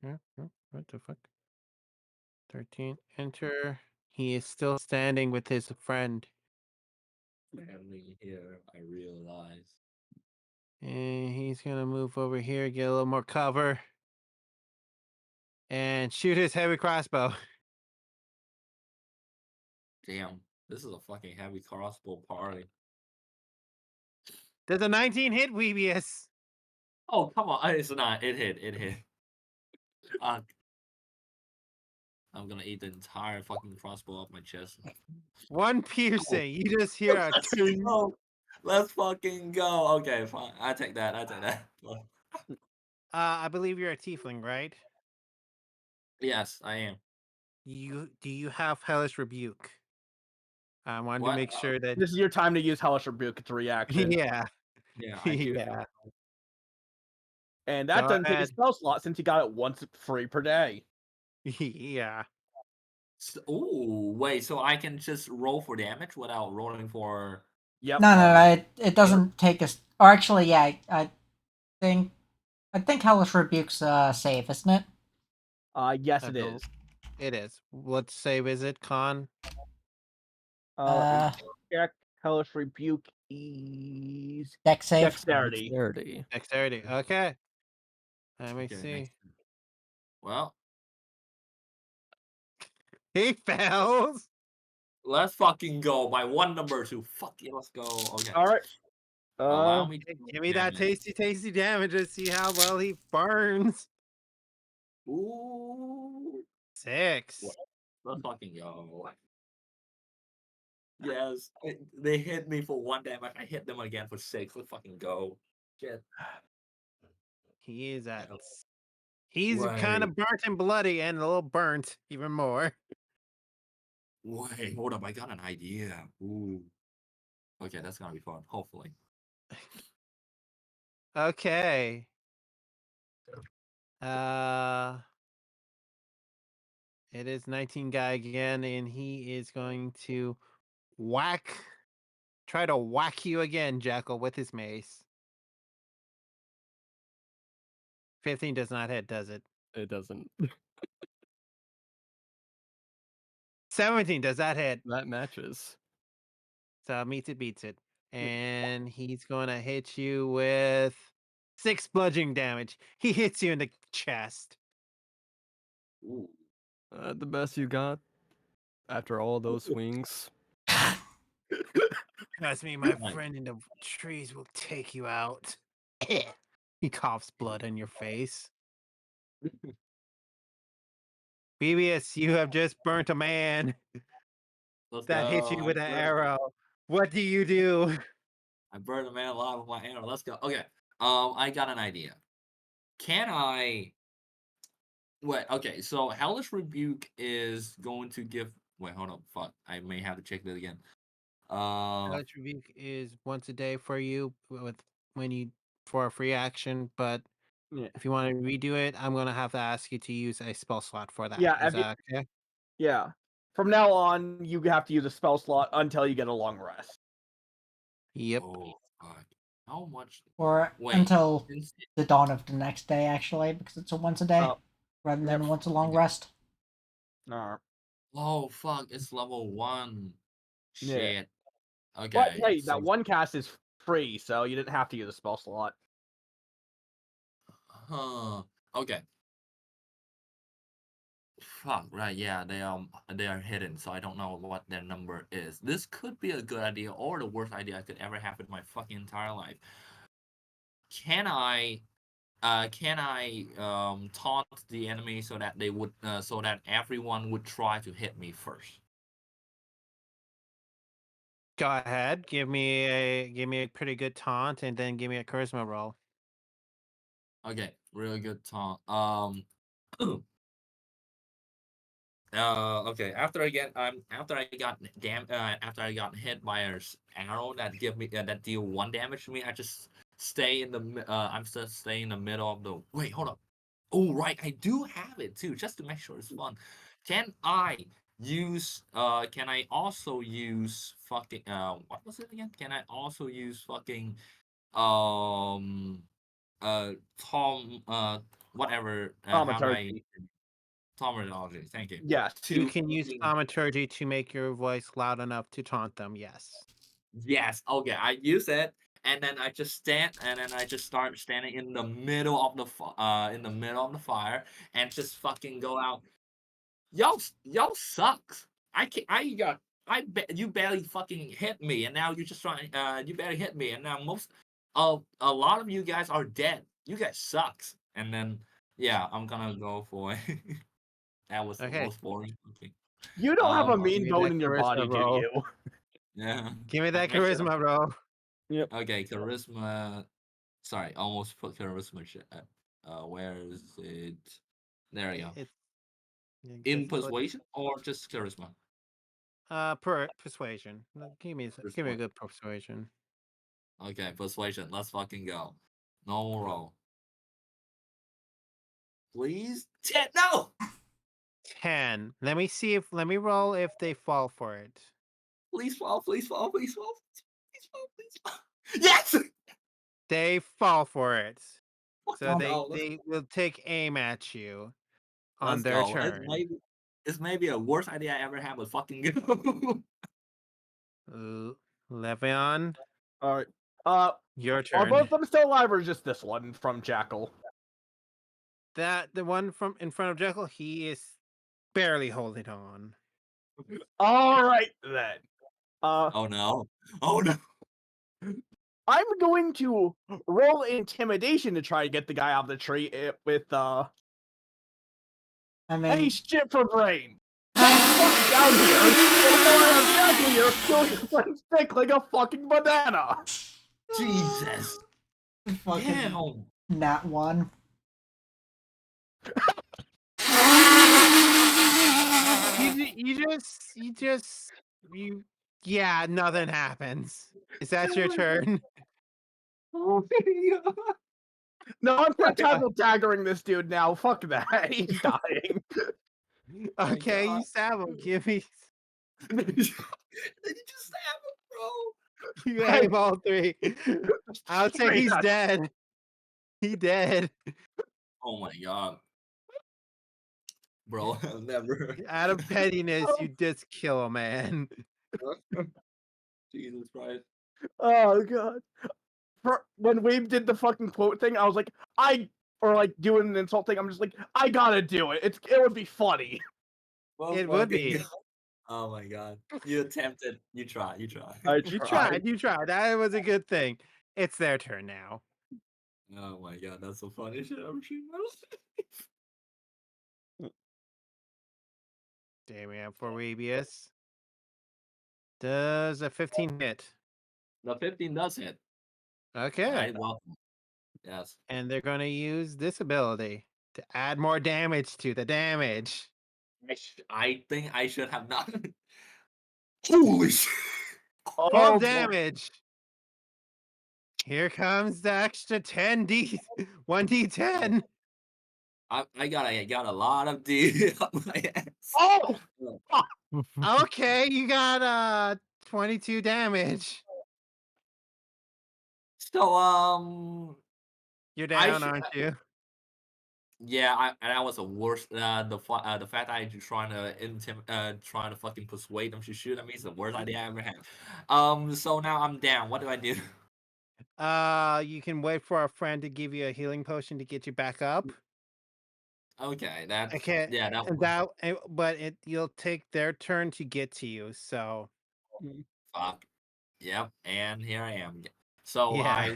What the fuck? 13. Enter. He is still standing with his friend. Family here, I realize. And he's gonna move over here, get a little more cover, and shoot his heavy crossbow. Damn, this is a fucking heavy crossbow party. Does a 19 hit, Weebius? Oh, come on. It's not. It hit. It hit. Fuck. I'm gonna eat the entire fucking crossbow off my chest. One piercing. You just hear a Let's ting. go. Let's fucking go. Okay, fine. I take that. I take that. I believe you're a tiefling, right? Yes, I am. Do you have hellish rebuke? I wanted to What? make sure that This is your time to use Hellish Rebuke. It's a reaction. yeah. Yeah, I do. Yeah. And that Go doesn't take a ahead. spell slot since you got it once free per day. Yeah. Ooh, wait. So I can just roll for damage without rolling for. Yep. No, it doesn't take us. Or actually, yeah, think I think Hellish Rebuke's safe, isn't it? Yes, I it bel- is. It is. What save is it, Con? Let me Uh, check. Hellish Rebuke is Dex save. Dexterity. Dexterity. Dexterity. Okay. Let me Okay, see. well, He fails. let's fucking go by one number two. Fuck yeah, let's go. Okay. All right. Allow me to Hey, roll give me that damage. tasty damage and see how well he burns. Ooh. 6. Let's fucking go. Yes, they hit me for one damage. I hit them again for 6. Let's fucking go. Shit. He is at. Yeah. He's kind Wait, of burnt and bloody and a little burnt even more. wait, hold up. I got an idea. Ooh. Okay, that's gonna be fun. Hopefully. Okay. Uh, it is 19 guy again, and he is going to try to whack you again, Jackal, with his mace. 15 does not hit, does it? It doesn't. 17 does that hit? That matches. So meets it, beats it. And he's going to hit you with 6 bludgeoning damage. He hits you in the chest. Ooh. The best you got after all those swings. Trust me, my Nice. friend in the trees will take you out. He coughs blood on your face. BBS, you have just burnt a man Let's that hit go. you with an arrow. What do you do? I burned a man alive with my arrow. Let's go. Okay. I got an idea. Can I wait, okay, so Hellish Rebuke is going to give wait, hold on, fuck. I may have to check that again. Hellish Rebuke is once a day for you with when you for a free action, but Yeah. if you want to redo it, I'm gonna have to ask you to use a spell slot for that. Yeah. Is that okay? Yeah. From now on, you have to use a spell slot until you get a long rest. Yep. Oh fuck. How much Or wait, until since the dawn of the next day, actually, because it's a once a day Oh, rather yep. than once a long okay. rest. Oh fuck, it's level 1. Yeah. Shit. But Okay. hey, So that one cast is free, so you didn't have to use a spell slot. huh. Okay. Fuck, right, yeah, they are hidden, so I don't know what their number is. This could be a good idea or the worst idea I could ever have in my fucking entire life. Can I taunt the enemy so that they would so that everyone would try to hit me first? Go ahead. Give me a pretty good taunt and then give me a charisma roll. Okay, really good taunt. Okay. After I got hit by a arrow that give me that deal 1 damage to me, I just stay in the I'm just staying in the middle of the. Wait, hold up. Oh right, I do have it too, just to make sure it's fun. Can I Can I also use fucking what was it again? Can I also use fucking um Tom whatever how do I Thaumaturgy. Terminology. Thank you. Yes. You To can use fucking- thaumaturgy to make your voice loud enough to taunt them. Yes. Yes. Okay. I use it, and then I just stand, and then I just start standing in the middle of the fire, and just fucking go out. Y'all sucks. I can't. You barely fucking hit me, and now you just trying. You barely hit me, and now a lot of you guys are dead. You guys sucks. And then yeah, I'm gonna go for that was the Okay. most boring fucking. You don't have a Um. Give mean me bone that in your charisma body, do roll. you? Yeah. Give me that I should've- charisma, bro. Okay, charisma. Sorry, almost put charisma. Where is it? There you go. It's In just put persuasion or just charisma? persuasion. Give me a Persuasion. good persuasion. Okay, persuasion. Let's fucking go. Normal roll. Please? 10. No! 10. Let me roll if they fall for it. Please fall, please fall, please fall. Please fall, please fall. Yes! They fall for it. So Fucking go. they will take aim at you on Let's their go. turn. It's maybe a worst idea I ever had, but fucking go. Le'Veon, All right. your Are turn. both of them still alive, or just this one from Jackal? The one from in front of Jekyll, he is barely holding on. All right then. Oh no. Oh no. I'm going to roll intimidation to try to get the guy out of the tree with I hey, mean, shit for brain. Fuck down here before I have Jackal here kill your friend stick like a fucking banana. Jesus. fucking Damn. nat one. You yeah, nothing happens. Is that your turn? Oh my God. No, I'm tactical daggering this dude now. Fuck that. He's dying. my Okay, you God. stab him. Give me Did you just stab him, bro? you aim all three. I'll say Straight he's up. dead. He dead. Oh my God. Bro, I've never. Out of pettiness, you just kill a man. Jesus Christ. Oh god. When Weeb did the fucking quote thing, I was like, or like doing an insult thing, I'm just like, I gotta do it. It would be funny. Well, It would fucking be. God. Oh my God. You attempted. You try. You try. I You tried. tried. You tried. That was a good thing. It's their turn now. Oh my God. That's so funny shit I've seen. Damien for Weebius. Does a 15 hit? The 15 does hit. Okay. Right? Welcome. Yes. And they're going to use this ability to add more damage to the damage. I think I should have not. Holy shit. Oh, Full boy. damage. Here comes the extra 10d 1d10. I got a lot of D up my ass. Oh! Okay, you got 22 damage. So You're I down, should. aren't you? Yeah, and that was the worst. The fact that I trying to trying to fucking persuade them to shoot at me is the worst idea I ever had. So now I'm down. What do I do? You can wait for a friend to give you a healing potion to get you back up. Okay, that's Okay, yeah, that and was but you'll take their turn to get to you. So fuck. Yep, and here I am. So yeah,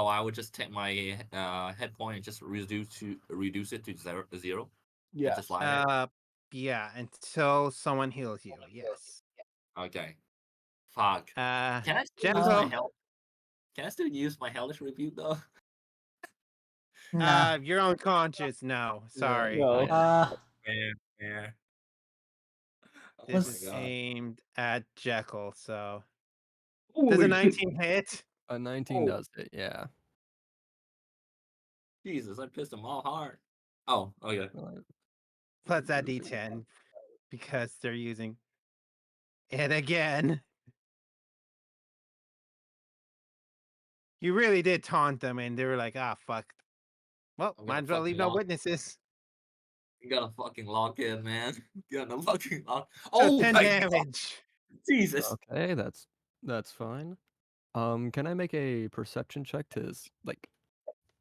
I would just take my head point and just reduce it to zero and just Yes. lie there. yeah, until someone heals you. Yes. Okay. Fuck. Can I still use my Uh, Jekyll. health? Can I still use my hellish rebuke though? nah. You're unconscious. No, sorry. No. Okay. Uh, Yeah. Oh This my is was God. aimed at Jekyll. So does a Holy shit. 19 hit? A 19 Oh, does it, yeah. Jesus, I pissed him off hard. Oh, okay. Plus that D10 because they're using it again. You really did taunt them, and they were like, "Ah, fuck. Well, I'm might gonna as well fucking leave no walk. witnesses." You gotta fucking lock in, man. You gotta fucking lock. So Oh 10 my god, damage. Jesus! Okay, that's fine. Can I make a perception check to like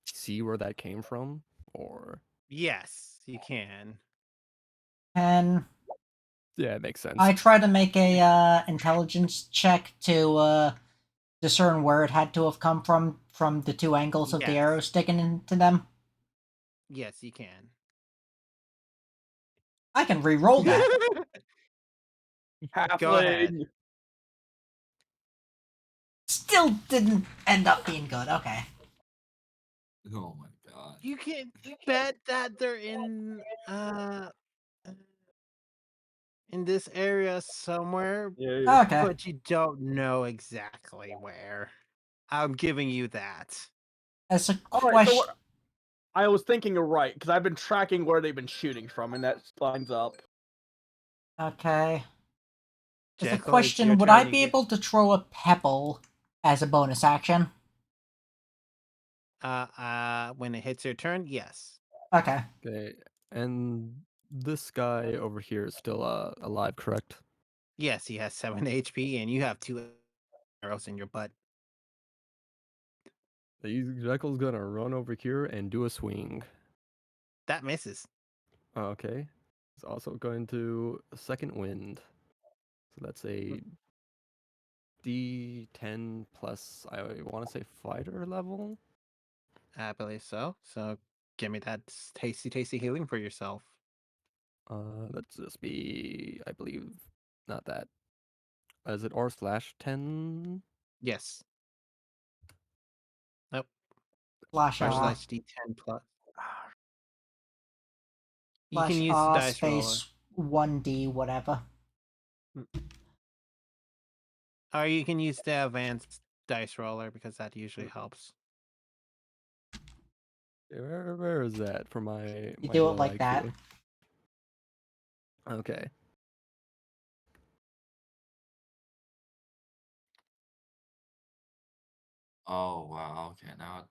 see where that came from, or Yes, you can. And yeah, it makes sense. I try to make a intelligence check to discern where it had to have come from the two angles of the Yes. arrow sticking into them. Yes, you can. I can re-roll that. Go ahead. Halfling. Still didn't end up being good. Okay. Oh my god. You can bet that they're in this area somewhere, Yeah. Okay. but you don't know exactly where. I'm giving you that. As a All right. So question, I was thinking you're right because I've been tracking where they've been shooting from, and that lines up. okay. As a Jekyll, it's your question, would I turn. You be get able to throw a pebble as a bonus action? when it hits your turn, yes. Okay. okay. And this guy over here is still alive, correct? Yes, he has 7 HP, and you have 2 arrows in your butt. The Jekyll's gonna run over here and do a swing. That misses. Okay. He's also going to second wind. So that's a D10 plus, I want to say fighter level. I believe so. So give me that tasty healing for yourself. Let's just be, I believe, not that. Is it R/10? Yes. Nope. Slash R R. slash D10 plus. You can Slash use the R dice roller. space 1D whatever. Or you can use the advanced dice roller because that usually helps. Where is that for my You my do it low like that. IQ? Okay. Oh wow. Okay, now,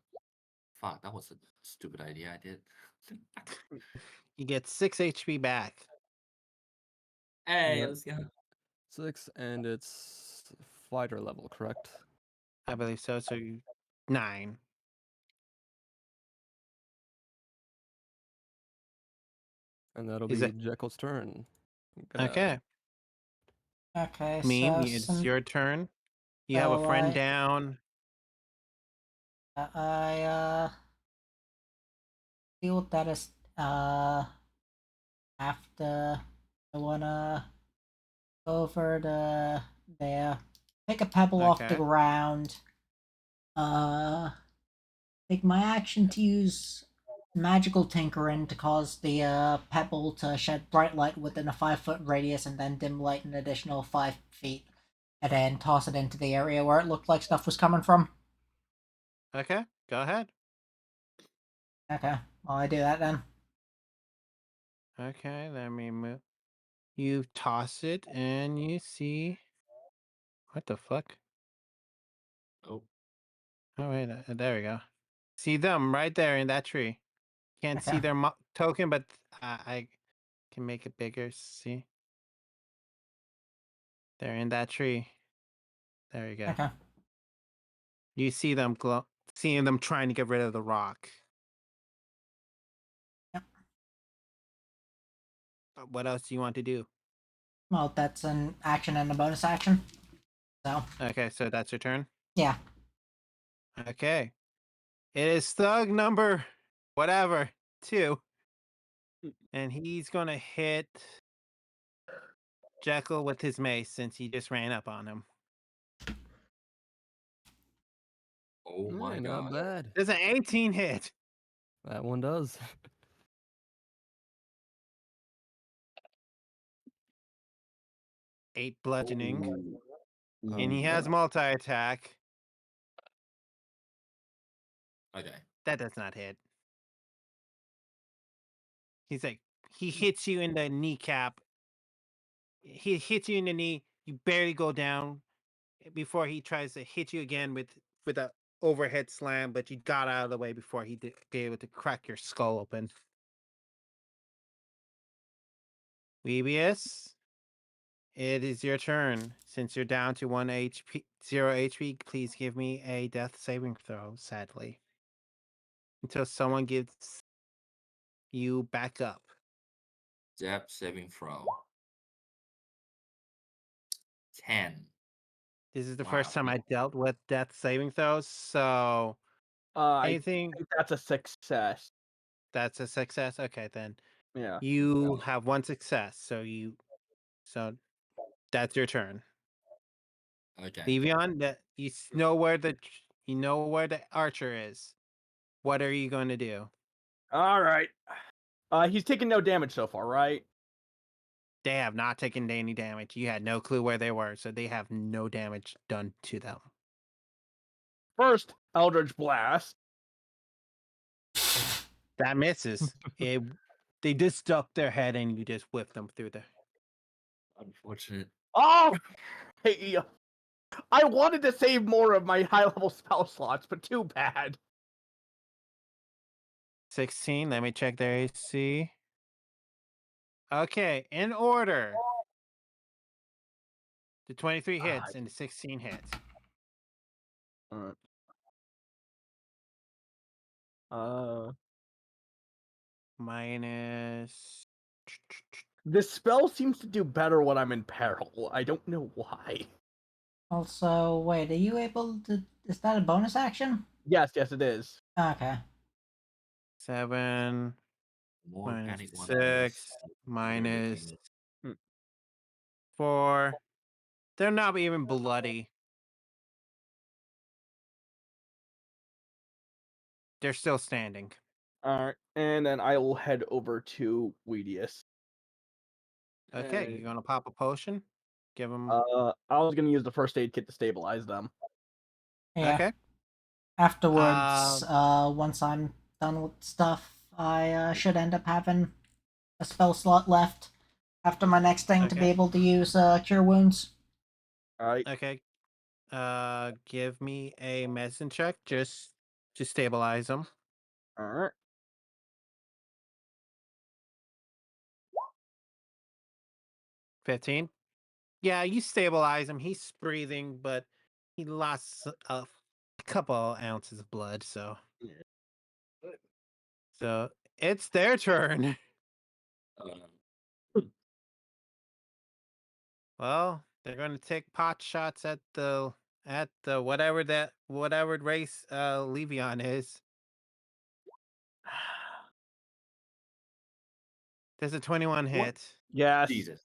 fuck, that was a stupid idea I did. You get 6 HP back. Hey, Yep. let's go. 6, and it's fighter level, correct? I believe so. So 9. And that'll Is be it Jekyll's turn. I'm gonna okay? Okay, Meme, so it's your turn. You have a so friend down. I feel that is after I wanna go over to there, pick a pebble off the Okay. ground, uh take my action to use magical tinkering to cause the pebble to shed bright light within a 5 foot radius and then dim light an additional 5 feet, and then toss it into the area where it looked like stuff was coming from. Okay. Go ahead. Okay, well I do that then. Okay. Let me move. You toss it and you see. What the fuck? Oh, Oh, wait. There we go. See them right there in that tree. Can't see Okay. their token, but I can make it bigger. See? They're in that tree. There you go. Okay. You see them seeing them trying to get rid of the rock. Yep. But what else do you want to do? Well, that's an action and a bonus action. So Okay, so that's your turn. yeah. Okay. It is thug number whatever 2. And he's gonna hit Jekyll with his mace since he just ran up on him. oh my Hey, not god. bad. There's an 18 hit. That one does. 8 bludgeoning. Ooh. And he has Okay. multi-attack. Okay. That does not hit. He's like, he hits you in the kneecap. He hits you in the knee. You barely go down before he tries to hit you again with a overhead slam, but you got out of the way before he be able to crack your skull open. Weebius, it is your turn. Since you're down to 0 HP, please give me a death saving throw, sadly. Until someone gives you back up. Death saving throw. 10. This is the Wow. first time I dealt with death saving throws, so I anything think that's a success. that's a success. Okay, then Yeah. you have one success, so that's your turn. Okay. Levion, that know where the archer is. What are you going to do? All right. He's taken no damage so far, right? They have not taken any damage. You had no clue where they were, so they have no damage done to them. First, Eldritch Blast. That misses. They just stuck their head and you just whipped them through the. Unfortunate. Oh, hey, I wanted to save more of my high-level spell slots, but too bad. 16. Let me check their AC. Okay, in order. The 23 hits and the 16 hits. Alright. Minus. This spell seems to do better when I'm in peril. I don't know why. Also, wait, are you able to? Is that a bonus action? Yes, it is. Okay. 7 More minus panic one 6 minus Hmm. 4. They're not even bloody. They're still standing. Alright, and then I will head over to Weedius. Okay, you're gonna pop a potion. Give them. I was gonna use the first aid kit to stabilize them. Yeah. Okay. Afterwards, once I'm done with stuff, I should end up having a spell slot left after my next thing to be Okay. able to use Cure Wounds. Alright. Okay. Give me a medicine check just to stabilize them. Alright. 15. Yeah, you stabilize him. He's breathing, but he lost a couple ounces of blood. So it's their turn. Well, they're going to take pot shots at the whatever race Levion is. There's a 21 hit. Yes. Jesus.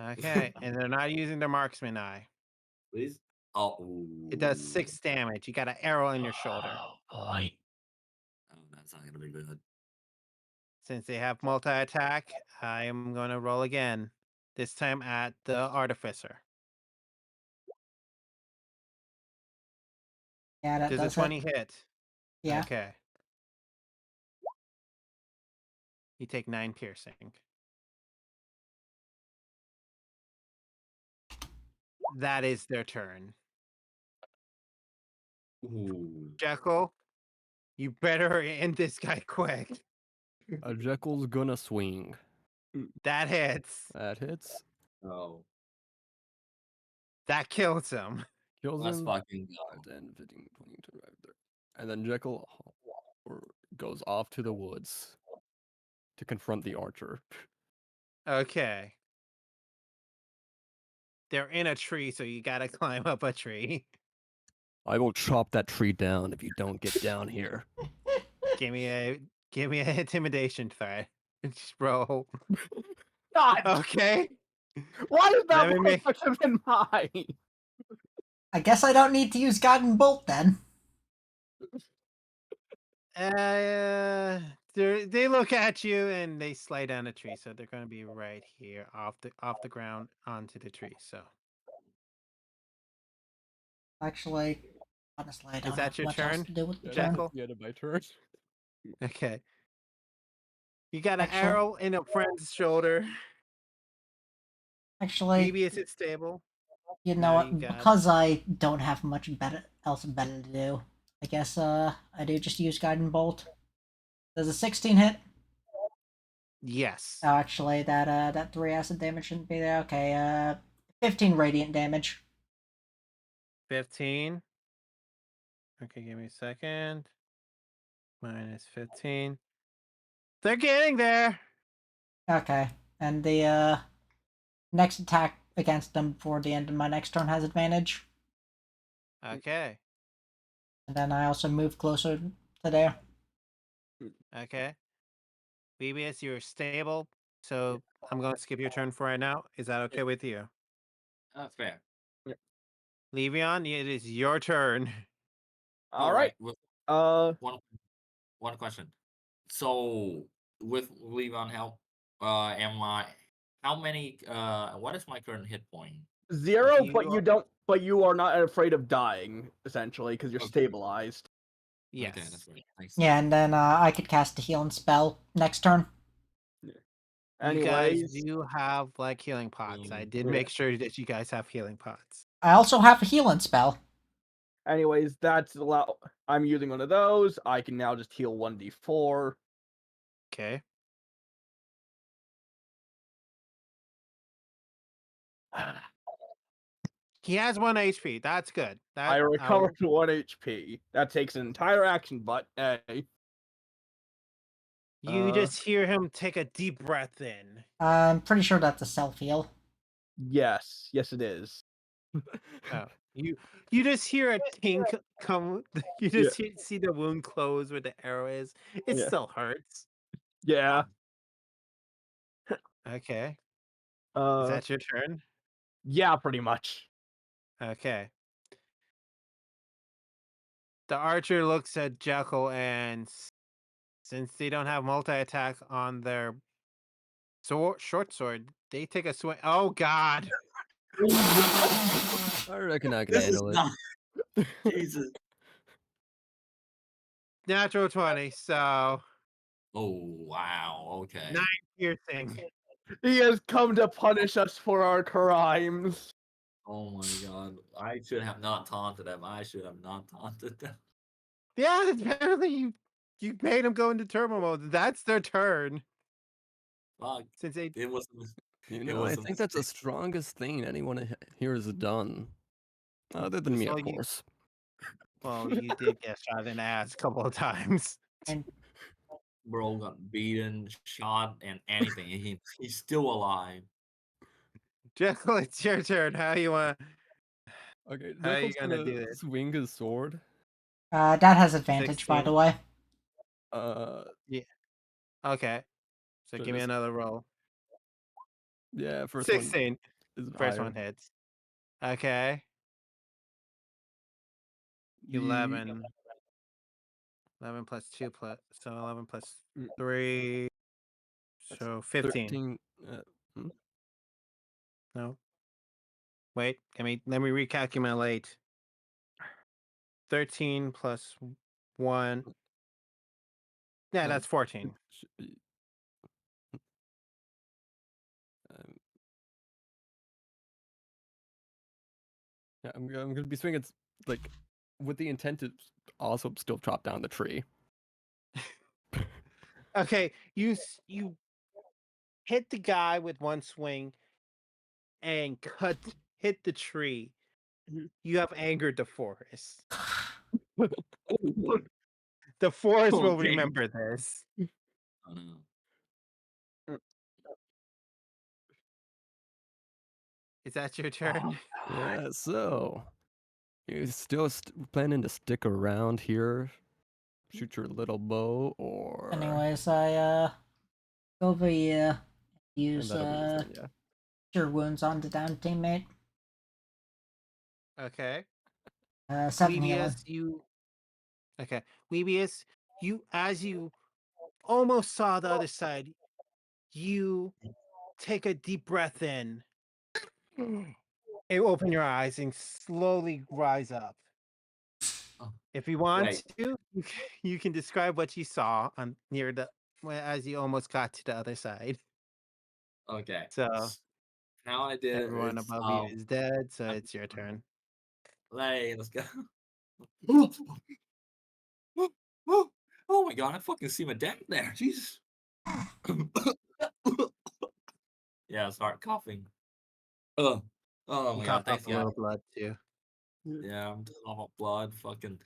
Okay, and they're not using their marksman eye. Please. Oh. It does 6 damage. You got an arrow in your shoulder. Oh boy. Oh, that's not gonna be good. Since they have multi-attack, I am going to roll again. This time at the artificer. Yeah, that Does a does 20 it. hit? Yeah. Okay. You take 9 piercing. That is their turn. Ooh. Jekyll, you better end this guy quick. Jekyll's gonna swing. That hits. That hits. Oh. That kills him. Kills Let's him. fucking go. 10, 15, 20, 25, 30. And then Jekyll goes off to the woods to confront the archer. Okay. They're in a tree, so you gotta climb up a tree. I will chop that tree down if you don't get down here. Give me an intimidation threat. Just roll. God, Okay. why is Let that me make. such in mind? I guess I don't need to use Guiding Bolt then. They look at you and they slide down a tree, so they're going to be right here off the ground onto the tree. So Actually, honestly, I don't is that have your much else turn, to do with the turn. Jekyll? Yeah, my turn. Okay. You got an Actually- arrow in a friend's shoulder. Actually, Maybe it's stable. you know Now what? you got- Because I don't have much else better to do, I guess I do just use Guiding Bolt. Does a 16 hit? Yes. Actually, that 3 acid damage shouldn't be there. Okay, 15 radiant damage. 15. Okay, give me a second. Minus 15. They're getting there. Okay, and the next attack against them before the end of my next turn has advantage. Okay. And then I also move closer to there. Okay. BBS, you're stable. So I'm going to skip your turn for right now. Is that okay with you? Fair. Levion, it is your turn. All right. With Uh, one question. So with Leon help, am I? How many? What is my current hit point? 0, You but you are- don't. But you are not afraid of dying, essentially, because you're Okay. stabilized. Okay, Yes. that's right. Thanks. Yeah, and then I could cast a healing spell next turn. You guys Anyways, do have like healing pots. I did Yeah. make sure that you guys have healing pots. I also have a healing spell. that's allow. I'm using one of those. I can now just heal 1d4. Okay. He has 1 HP. That's good. I That recover to 1 HP. That takes an entire action, but hey. you just hear him take a deep breath in. I'm pretty sure that's a self heal. Yes, it is. Oh, you just hear a tink come. You just see the wound close where the arrow is. It Yeah. still hurts. Yeah. Okay. Is Uh, that your turn? yeah, pretty much. Okay. The archer looks at Jekyll, and since they don't have multi attack on their short sword, they take a swing. Oh God! I reckon I can This is handle it. not Jesus. Natural 20. So Oh wow. Okay. 9 piercing. He has come to punish us for our crimes. Oh my god. I should have not taunted them. I should have not taunted them. Yeah, apparently you made them go into turbo mode. That's their turn. Fuck. Since they It was. You It know, was I a think that's the mistake. strongest thing anyone here has done. Other than me, Well, of course. you did get shot in the ass a couple of times. And Bro got beaten, shot, and anything. He's still alive. Jekyll, it's your turn. Okay, How are you Jekyll's gonna do gonna this? swing his sword. that has advantage, by 16. the way. Yeah. Okay. So So give me just another roll. yeah, first one 16. is First higher. one hits. Okay. The 11. 11 plus 2 plus, so 11 plus 3. that's So 15. 13. Hmm? No. Wait, let me recalculate. 13 plus 1. Yeah, Uh, that's 14. um, yeah, I'm gonna be swinging like with the intent to also still chop down the tree. Okay, you hit the guy with one swing and hit the tree. You have angered the forest. The forest will Okay. remember this. Oh, no. Is that your turn? Yeah, so you still planning to stick around here, shoot your little bow, or Anyways, I go over here, and use that'll be your turn, yeah. cure wounds on the down teammate. Okay. 7 healing. Weebius, okay. Weebius, as you almost saw the other side, you take a deep breath in. You open your eyes and slowly rise up. Oh, If you want wait. to, you can describe what you saw on near the as you almost got to the other side. Okay. So How I did it everyone is above you is dead, so it's your turn. let's go. Oh my god, I fucking see my dad there. Jesus. Yeah, start coughing. Oh, oh You my god, coughed thanks, up a guys. little blood too. Yeah, I'm just off of blood, fucking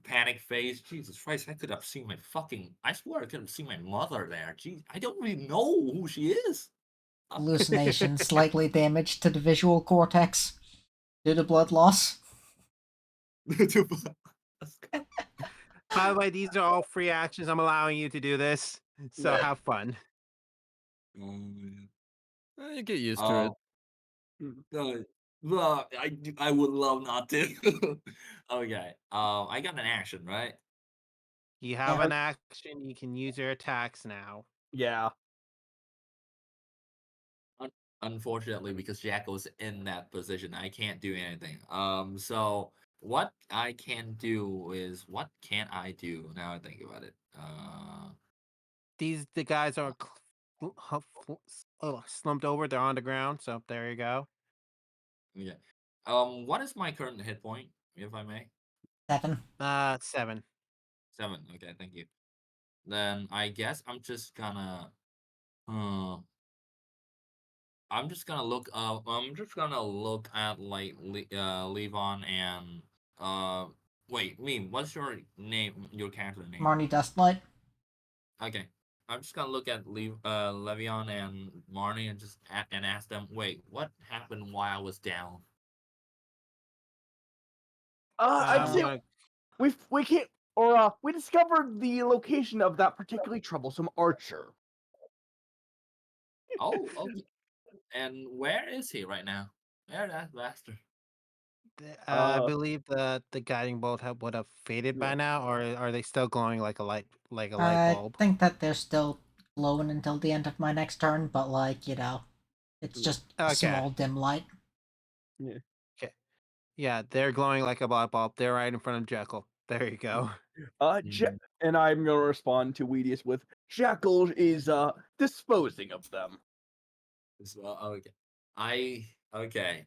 panic phase. Jesus Christ, I could have seen my fucking. I swear I could have seen my mother there. Jeez, I don't really know who she is. Hallucination, slightly damaged to the visual cortex due to blood loss. By the way, these are all free actions. I'm allowing you to do this, so Yeah. have fun. You get used to it. Well, I would love not to. Okay. I got an action, right? You have Yeah. an action. You can use your attacks now. Yeah. Unfortunately, because Jacko's in that position, I can't do anything. So what I can do is what can I do? Now I think about it. The guys are slumped over. They're on the ground. So there you go. Yeah. What is my current hit point, if I may? 7. 7. 7. Okay, thank you. Then I guess I'm just gonna. Uh, I'm just gonna look. I'm just gonna look at like Levon and Wait, Meme. What's your name? Your character name? Marnie Dustlight. Okay. I'm just gonna look at Levion and Marnie and just and ask them. Wait, what happened while I was down? I'd I'm say Uh, gonna. we can't, or we discovered the location of that particularly troublesome archer. Oh, okay. And where is he right now? Where that bastard? I Uh, believe the guiding bolt would have faded by yeah. now, or are they still glowing like a light I bulb? think that they're still glowing until the end of my next turn, but it's Yeah. just a Okay. small dim light. Yeah. Okay. Yeah, they're glowing like a light bulb. They're right in front of Jekyll. There you go. Mm, And I'm gonna respond to Weedius with Jackal is disposing of them. okay. Okay.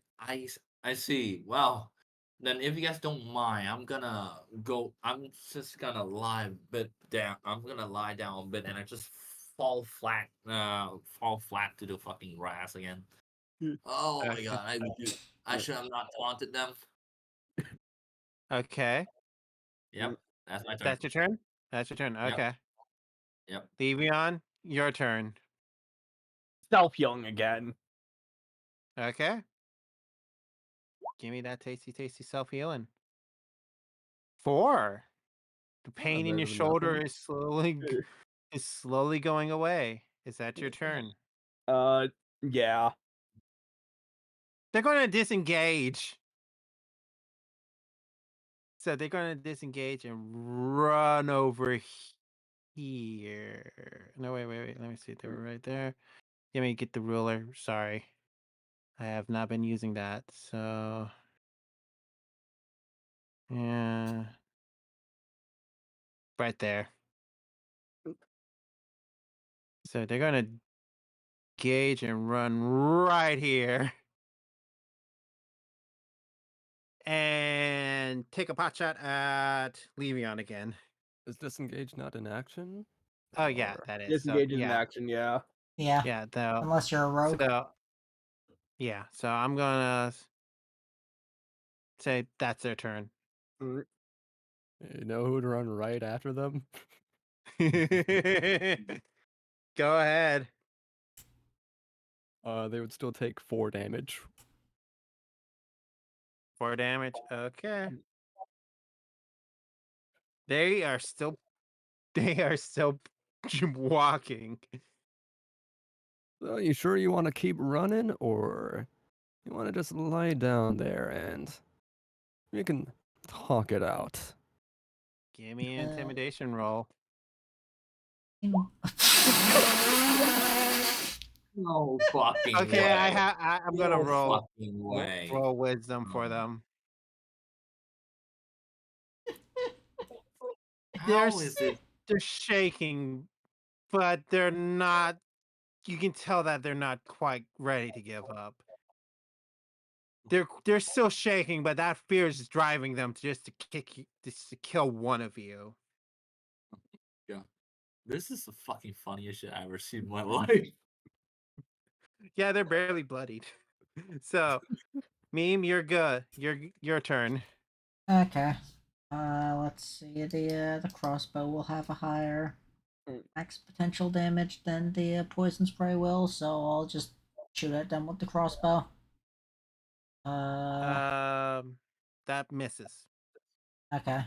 I see. Well, then if you guys don't mind, I'm gonna go. I'm just gonna lie a bit down. I'm gonna lie down a bit, and I just fall flat to the fucking grass again. Oh my Okay. god! I should have not taunted them. Okay. Yep, that's my turn. That's your turn? That's your turn. Yep, Okay. yep. Levion, your turn. Self young again. Okay. Give me that tasty, tasty self healing. 4. The pain in Better your than shoulder nothing. is slowly going away. Is that your turn? Yeah. They're going to disengage. So they're going to disengage and run over here. No, wait. Let me see. They were right there. Let me get the ruler. Sorry. I have not been using that. So, yeah. Right there. So they're going to gauge and run right here. And take a pot shot at Levion again. Is disengage not an action? Oh yeah, Or that is. So Disengage is an yeah. action, yeah. Yeah, Yeah, though. unless you're a rogue. So yeah, so I'm gonna say that's their turn. Mm, you know who'd run right after them? Go ahead. They would still take 4 damage. 4 damage. Okay. They are still walking. So you sure you want to keep running, or you want to just lie down there and we can talk it out? Give me an intimidation roll. No fucking Okay, way. I'm gonna No roll fucking way. roll wisdom for Um, them. They're How is it? they're shaking, but they're not. You can tell that they're not quite ready to give up. They're still shaking, but that fear is driving them just to just to kill one of you. Yeah. This is the fucking funniest shit I've ever seen in my life. Yeah, they're barely bloodied. So, meme, you're good. Your turn. Okay. Let's see. The crossbow will have a higher Mm. max potential damage than the poison spray will, so I'll just shoot at them with the crossbow. That misses. Okay.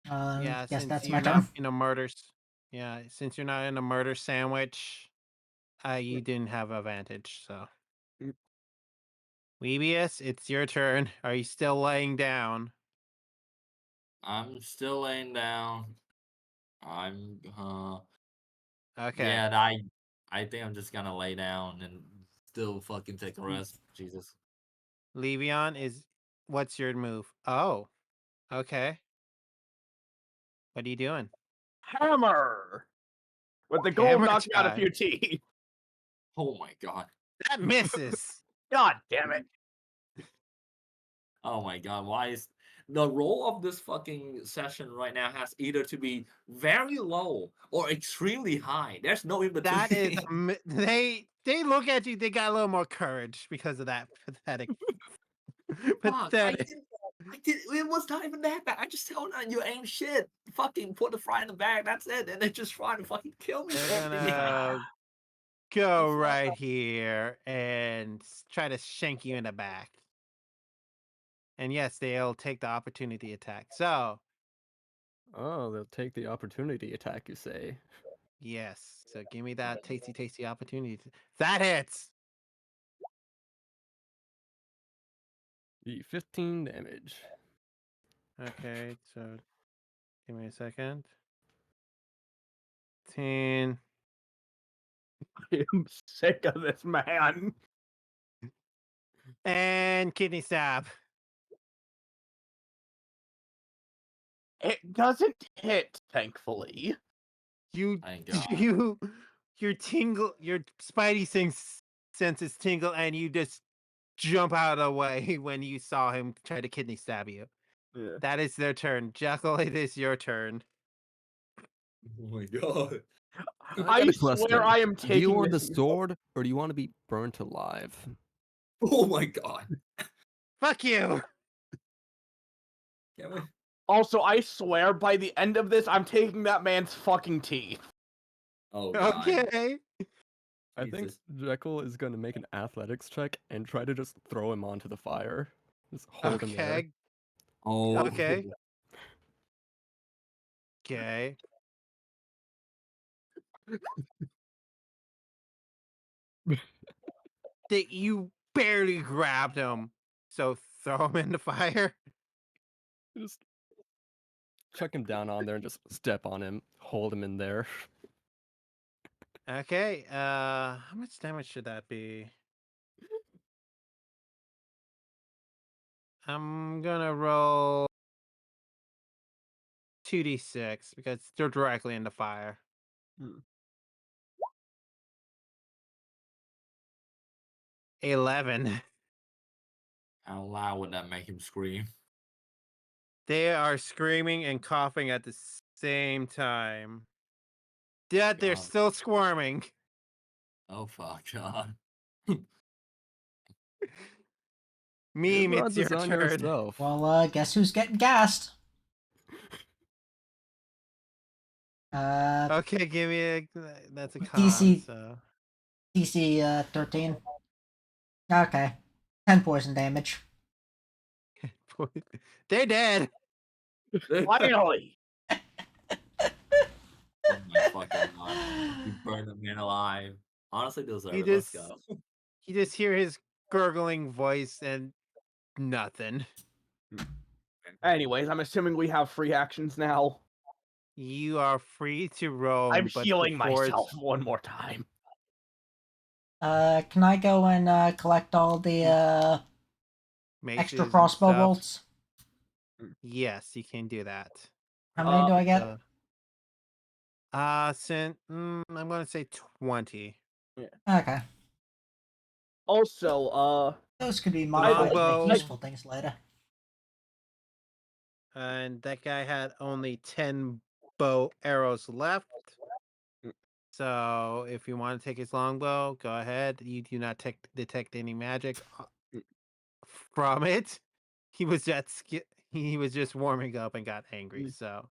Yeah, Guess since that's my you're not turn. in a murder. Yeah, since you're not in a murder sandwich, you didn't have advantage. So, Mm. Weebius, it's your turn. Are you still laying down? I'm still laying down. I'm Okay. yeah, I think I'm just gonna lay down and still fucking take a rest. Jesus. Levion is. What's your move? Oh, okay. What are you doing? Hammer! With the goal of Hammer knocking out a time. few teeth. Oh my god. That misses. God damn it. Oh my god. Why is the roll of this fucking session right now has either to be very low or extremely high. There's no in between. That is. They look at you. They got a little more courage because of that pathetic. Fuck, pathetic. I did. It was not even that bad. I just told them you ain't shit. Fucking put the fry in the bag. That's it. And they just trying to fucking kill me. They're from behind. gonna go The fuck? right here and try to shank you in the back. And yes, they'll take the opportunity attack. So, Oh, they'll take the opportunity attack, you say? yes. So give me that tasty opportunity. That hits. The 15 damage. Okay, so give me a second. 10. I'm sick of this man. And kidney stab. It doesn't hit, thankfully. You, Thank God. your spidey senses tingle, and you just jump out of the way when you saw him try to kidney stab you. Yeah. That is their turn. Jekyll, it is your turn. Oh my god. I got a swear question. I am Do you taking want the this. sword or do you want to be burnt alive? Oh my god. Fuck you. Can we? Also, I swear by the end of this, I'm taking that man's fucking teeth. Oh god. Okay. I think Jesus. Jekyll is going to make an athletics check and try to just throw him onto the fire. Just hold him there. Okay. Oh. Okay. Okay. That you barely grabbed him. So throw him in the fire. Just chuck him down on there and just step on him, hold him in there. Okay. How much damage should that be? I'm gonna roll 2d6 because they're directly in the fire. Hmm. 11. How loud would that make him scream? They are screaming and coughing at the same time. Yet they're God. still squirming. Oh fuck god. Meme, Brought it's your this on turn. yourself. Well, guess who's getting gassed? Okay, give me a. That's a con. DC So DC 13. Okay. 10 poison damage. they're dead. Finally! Oh my fucking god. You burned the man alive. Honestly deserve You it. Let's just go. you just hear his gurgling voice and nothing. Anyways, I'm assuming we have free actions now. You are free to roam, I'm but healing before myself one more time. Can I go and collect all the maces extra and crossbow stuff, bolts? yes, you can do that. How many do I get? So, I'm gonna say 20. Okay. Also, Those could be The modified to make longbow, useful things later. and that guy had only 10 bow arrows left. So if you want to take his longbow, go ahead. You do not detect any magic from it. He was he was just warming up and got angry. So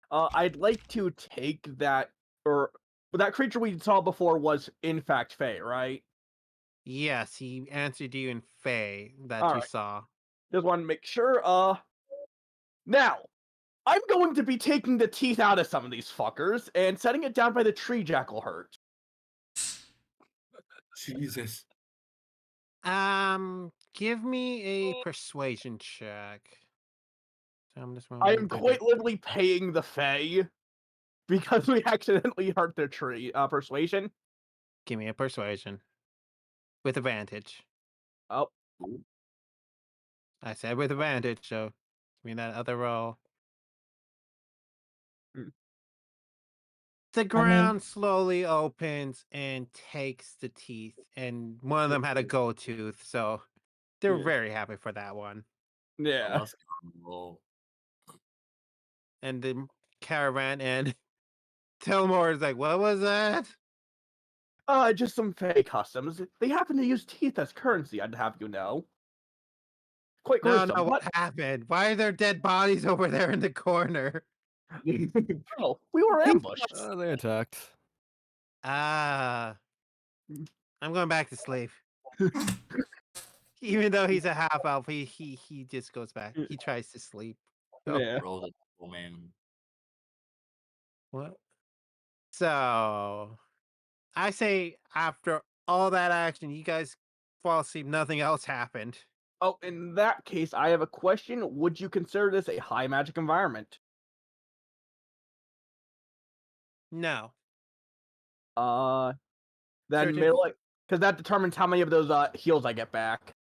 I'd like to take that, or that creature we saw before was in fact Fey, right? yes, he answered you in Fey that All you right. saw. Just want to make sure. Now I'm going to be taking the teeth out of some of these fuckers and setting it down by the tree jackal hurt. Jesus. Give me a persuasion check. So I'm just I going am to quite literally paying the Fey because we accidentally hurt their tree. Persuasion. give me a persuasion with advantage. Oh, I said with advantage, so give me that other roll. Mm. The I mean, ground slowly opens and takes the teeth, and one of them had a gold tooth, so they're Yeah. very happy for that one. yeah. Let's go. And the caravan and Tilmore is like, "What was that?" Just some Fey customs. They happen to use teeth as currency. I'd have you know. Quite No, gruesome, what but happened? Why are there dead bodies over there in the corner? oh, we were ambushed. They attacked. Ah, I'm going back to sleep. Even though he's a half elf, he just goes back. He tries to sleep. So, Yeah. Roll the devil, man. what? So I say after all that action, you guys fall asleep. Nothing else happened. Oh, in that case, I have a question. Would you consider this a high magic environment? No, Then certain. melee, because that determines how many of those heals I get back.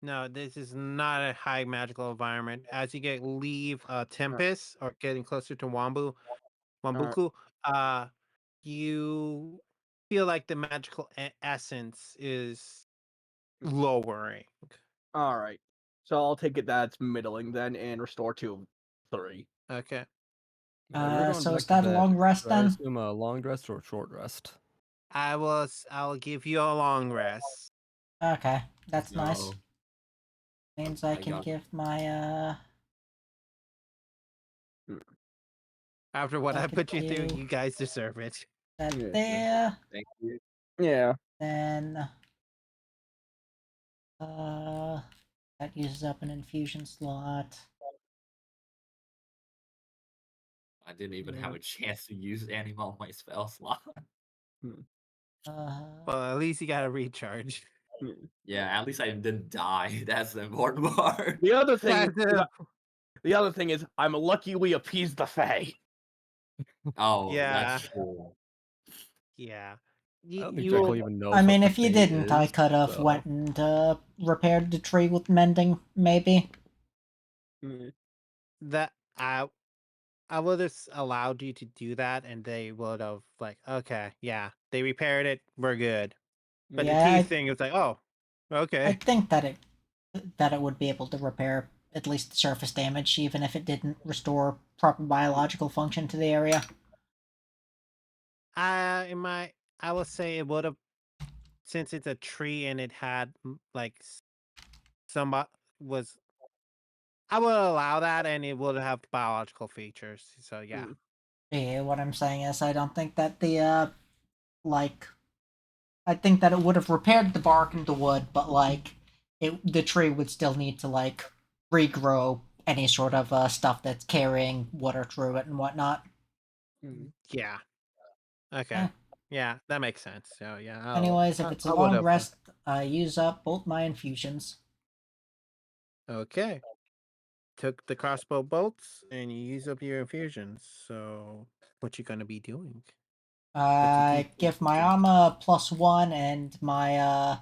No, this is not a high magical environment. As you leave Tempest or getting closer to Wambuku, you feel like the magical essence is lowering. All right, so I'll take it that's middling then, and restore to 3. Okay. We're going so back is to that a bed. long rest So I then? assume a long rest or a short rest. I'll give you a long rest. Okay, Let's that's nice. go. Means I I can got give my After what I I could put you through, do you guys deserve it. that Yeah. there. Thank you. Yeah. Then uh that uses up an infusion slot. I didn't even have Yeah. a chance to use any of my spell slot. Uh Well, at least you got a recharge. Yeah, at least I didn't die. That's the important part. The other thing, That's it. the other thing is, I'm lucky we appeased the Fae. Oh, Yeah. that's true. Yeah. I don't think You Jekyll will. even knows I mean, what the if you Fae didn't, I is. could have So went and repaired the tree with mending, maybe. That I would have allowed you to do that, and they would have like, okay, yeah, they repaired it, we're good. But the Yeah, teeth thing is like, oh, I okay. think that it would be able to repair at least the surface damage, even if it didn't restore proper biological function to the area. In my, I will say it would have, since it's a tree and it had like somebody was, I would allow that, and it would have biological features. So yeah. Yeah, what I'm saying is, I don't think that the like, I think that it would have repaired the bark and the wood, but like, the tree would still need to like regrow any sort of stuff that's carrying water through it and whatnot. Yeah. Okay. Eh. Yeah, that makes sense. So yeah, Anyways, if it's a I would long have. rest, I use up both my infusions. Okay. Took the crossbow bolts and you use up your infusions. So what you gonna be doing? What you I keep give my armor +1, and my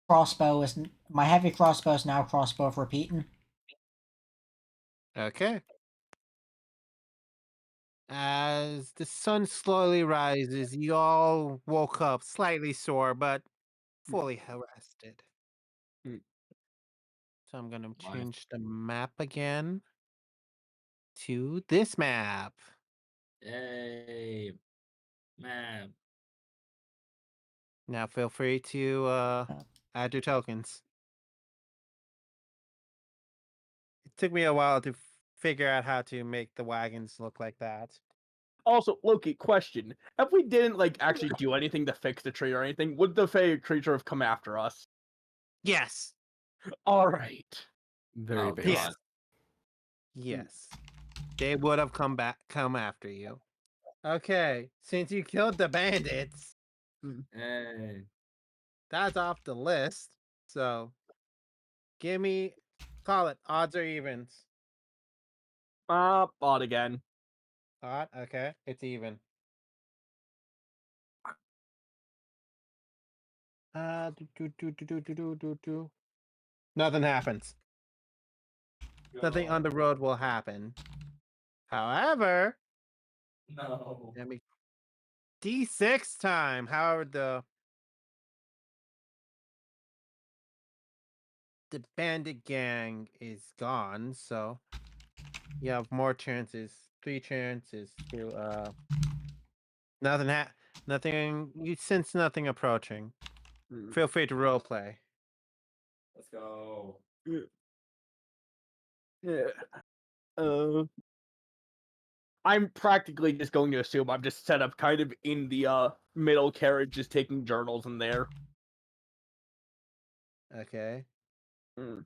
crossbow is my heavy crossbow is now crossbow of repeating. Okay. As the sun slowly rises, you all woke up slightly sore, but fully rested. So I'm gonna Nice. change the map again to this map. Yay. Man, Now feel free to add your tokens. It took me a while to figure out how to make the wagons look like that. Also, Loki, question: if we didn't like actually do anything to fix the tree or anything, would the Fey creature have come after us? Yes. All right. Very oh basic. Yes. god. Yes. They would have come after you. Okay, since you killed the bandits, Hey. that's off the list. So give me call it odds or evens. Odd again. Odd, okay, it's even. Do. Nothing happens. Nothing on the road will happen. However, No. let me D6 time. However, the bandit gang is gone, so you have more chances. 3 chances to nothing you sense nothing approaching. Hmm. Feel free to roleplay. Let's go. Yeah. I'm practically just going to assume I'm just set up kind of in the middle carriage, just taking journals in there. Okay. Mm.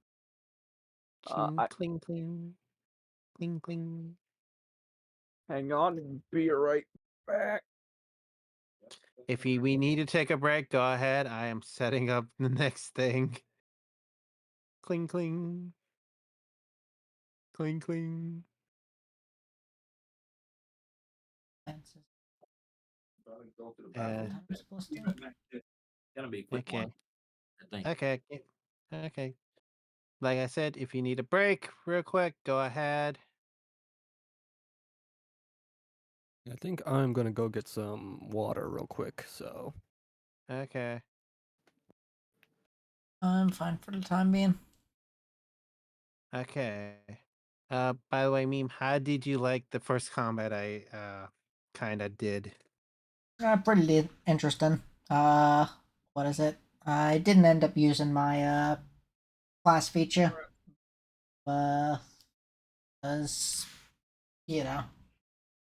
Ching, I, cling, cling. Cling, cling. hang on, be right back. If we need to take a break, go ahead. I am setting up the next thing. Cling, cling. Cling, cling. Go to the Uh, bathroom. I'm supposed to. Gonna be a quick okay. one, I think. Okay. Okay. Like I said, if you need a break real quick, go ahead. I think I'm gonna go get some water real quick. So Okay. I'm fine for the time being. Okay. By the way, Meme, how did you like the first combat I kinda did? Pretty interesting. What is it? I didn't end up using my class feature. Because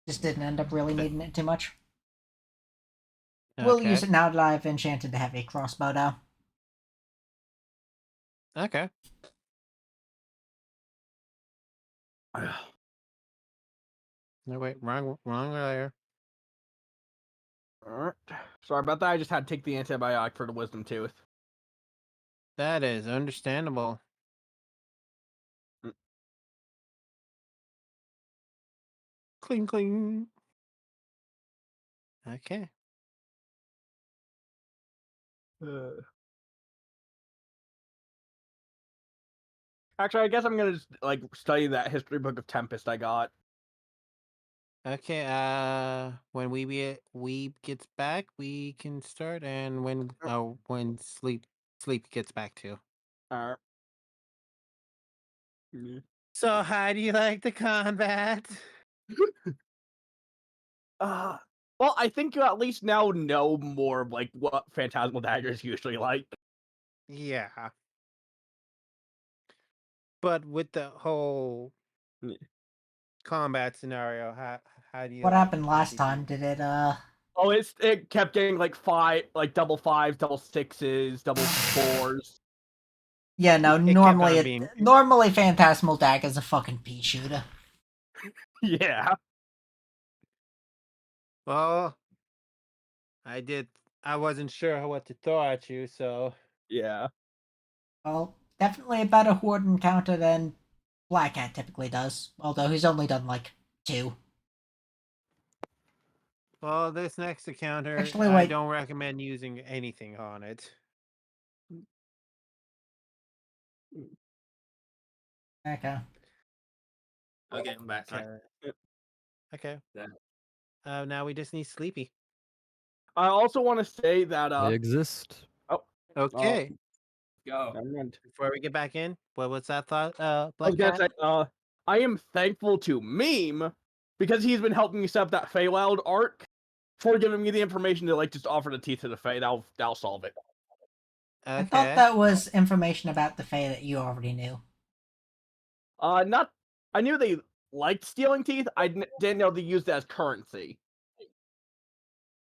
just didn't end up really needing it too much. We'll use Okay. it now that I've enchanted the heavy crossbow now. Okay. No wait, wrong layer. Alright. Sorry about that. I just had to take the antibiotic for the wisdom tooth. That is understandable. Mm. Cling cling. Okay. Actually, I guess I'm gonna just like study that history book of Tempest I got. Okay, when we gets back, we can start, and when sleep gets back too. Alright. So how do you like the combat? Uh, well, I think you at least now know more of like what phantasmal daggers usually like. Yeah. But with the whole Yeah. combat scenario, how do you What like happened how last did time? you Did it Oh, it kept getting like double fives, double sixes, double fours. Yeah, no, it kept on being normally Phantasmal Dagger's a fucking pea shooter. Yeah. well I wasn't sure what to throw at you, so Yeah. Well, definitely a better horde encounter than Black Cat typically does, although he's only done like 2. well this next encounter Actually, I wait. don't recommend using anything on it. Okay. Okay, I'm back. Sorry. Okay. Yeah. Now we just need Sleepy. I also want to say that I exist. Okay. Go. never mind. Before we get back in, what was that thought, I Black was gonna Cat? say, I am thankful to Meme because he's been helping me set up that Feywild arc. before giving me the information to like just offer the teeth to the Fae. That'll solve it. I thought Okay. that was information about the Fae that you already knew. Not. I knew they liked stealing teeth. Didn't know they used it as currency.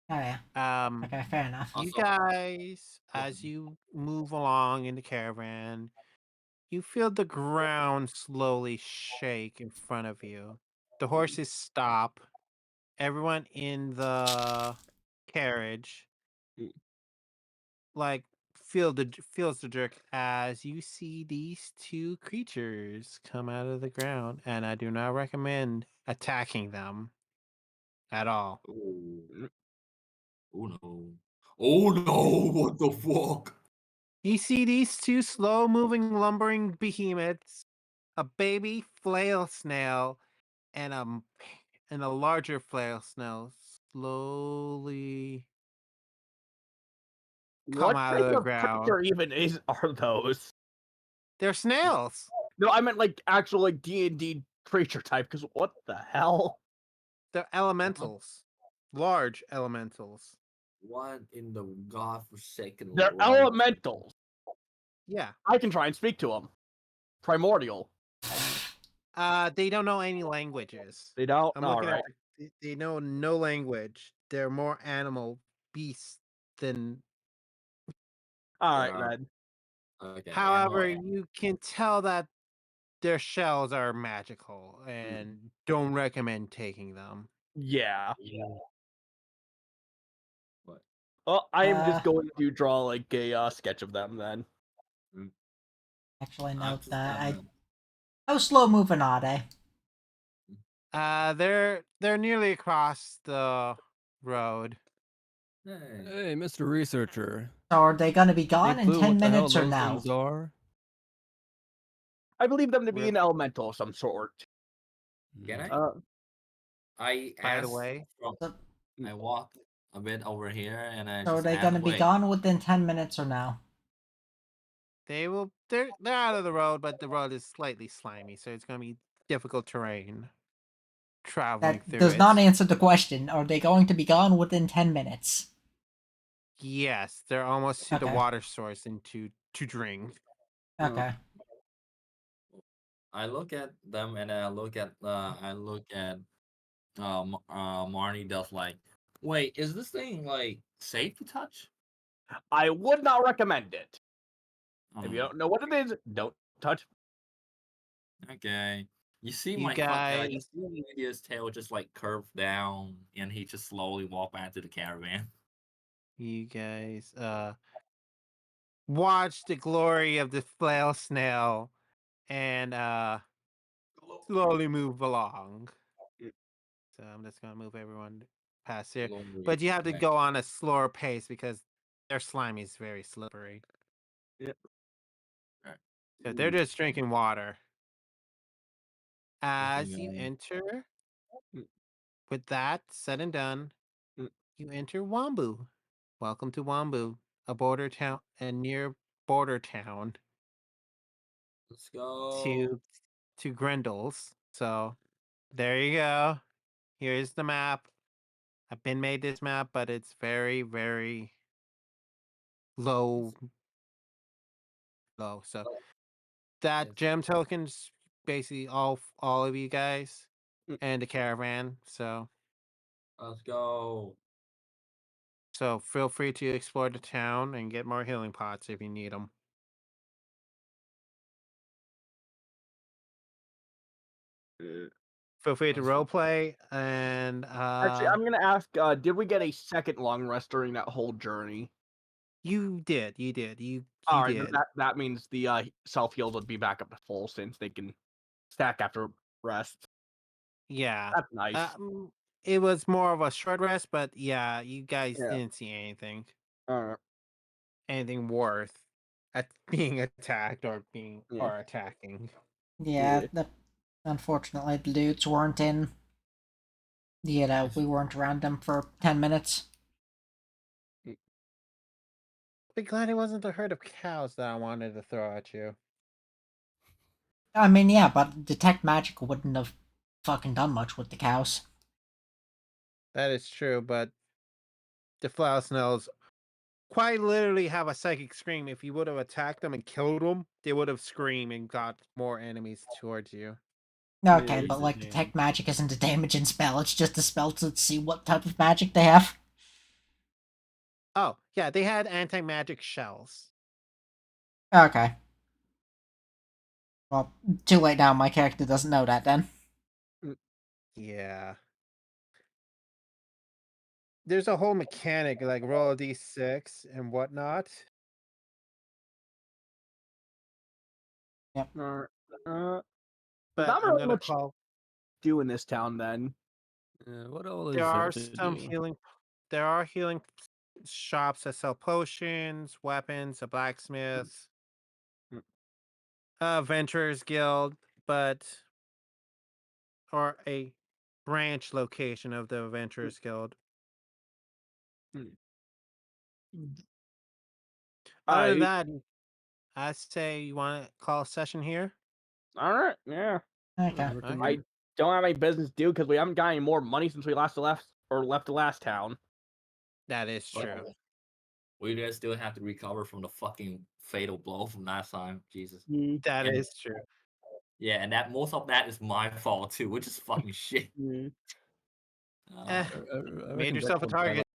Oh yeah. Um, Okay, fair enough. you Also- guys, as you move along in the caravan, you feel the ground slowly shake in front of you. The horses stop. Everyone in the carriage, Mm. like, feels the jerk as you see these two creatures come out of the ground, and I do not recommend attacking them at all. Oh, oh no. Oh no, what the fuck? You see these two slow-moving, lumbering behemoths, a baby flail snail, and a larger flail snail slowly come What out of type the of ground. creature even are those? They're snails. No, I meant like actual like D&D creature type. Because what the hell? They're elementals, large elementals. What in the godforsaken They're life? elementals. Yeah. I can try and speak to them. Primordial. They don't know any languages. They don't. I'm All looking right. at they know no language. They're more animal beasts than. All right, Yeah. then. Okay, However, animal. you can tell that their shells are magical Hmm. and don't recommend taking them. Yeah. Yeah. What? Well, I am just Uh, going to draw like a sketch of them then. actually I'm note just that. gonna. How slow moving are they? They're nearly across the road. Hey. Hey, Mr. Researcher. So are they gonna be Any gone in clue 10 what the hell minutes or those now? things are? I believe them to be We're- an elemental of some sort. Can I? Uh, I By the asked way, from. So, I walked a bit over here and I so are just they asked, gonna be wait, gone within 10 minutes or now? they're out of the road, but the road is slightly slimy, so it's gonna be difficult terrain traveling That through does not it. answer the question. Are they going to be gone within 10 minutes? Yes, they're almost to the Okay. water source and to drink. Okay. I look at them and I look at Marnie does like, wait, is this thing like safe to touch? I would not recommend it. If you Oh, don't know what it is, don't touch. okay. You see You you guys, see Lydia's tail just like curve down and he just slowly walk back to the caravan. you guys, watch the glory of the flail snail and slowly move along. So I'm just gonna move everyone past here, Glory. but you have to Okay. go on a slower pace because their slime is very slippery. Alright. So they're just drinking water. As you Okay. enter, Mm. with that said and done, Mm. you enter Wambu. Welcome to Wambu, a border town, a near border town Let's go. to Grendel's. So there you go. Here's the map. I've been made this map, but it's very, very low. So that Yes. gem tokens basically all of you guys Mm. and the caravan. Let's go. So feel free to explore the town and get more healing pots if you need them. Feel free to Let's- roleplay and Actually, I'm gonna ask. Did we get a second long rest during that whole journey? you did, you All right, did. that means the self healed would be back up to full since they can stack after rest. Yeah. That's nice. It was more of a short rest, but yeah, you guys Yeah. didn't see All right. anything worth at being attacked or being Yeah. or attacking. Yeah, Yeah. unfortunately, the dudes weren't in. We weren't around them for 10 minutes. Be glad it wasn't the herd of cows that I wanted to throw at you. I mean, yeah, but detect magic wouldn't have fucking done much with the cows. That is true, but the flower snails quite literally have a psychic scream. If you would have attacked them and killed them, they would have screamed and got more enemies towards you. Okay, Yeah. but like Damn. detect magic isn't a damaging spell. It's just a spell to see what type of magic they have. Oh, yeah, they had anti-magic shells. Okay. Well, too late now. My character doesn't know that then. Yeah. There's a whole mechanic like roll a d6 and whatnot. Uh, But not I'm really gonna much call. do in this town then. What all There is there are to some do? healing. There are healing shops that sell potions, weapons, a blacksmith, Mm. Adventurers Guild, but or a branch location of the Adventurers Guild. Other than that, I say you want to call a session here. All right, yeah. Okay. I don't have any business due because we haven't got any more money since we left the last town. That is But true. we just still have to recover from the fucking fatal blow from last time. Jesus. That And is true. yeah, and that most of that is my fault too, which is fucking shit. Mm. Eh, Uh, I made reckon yourself a Jack would buy, target.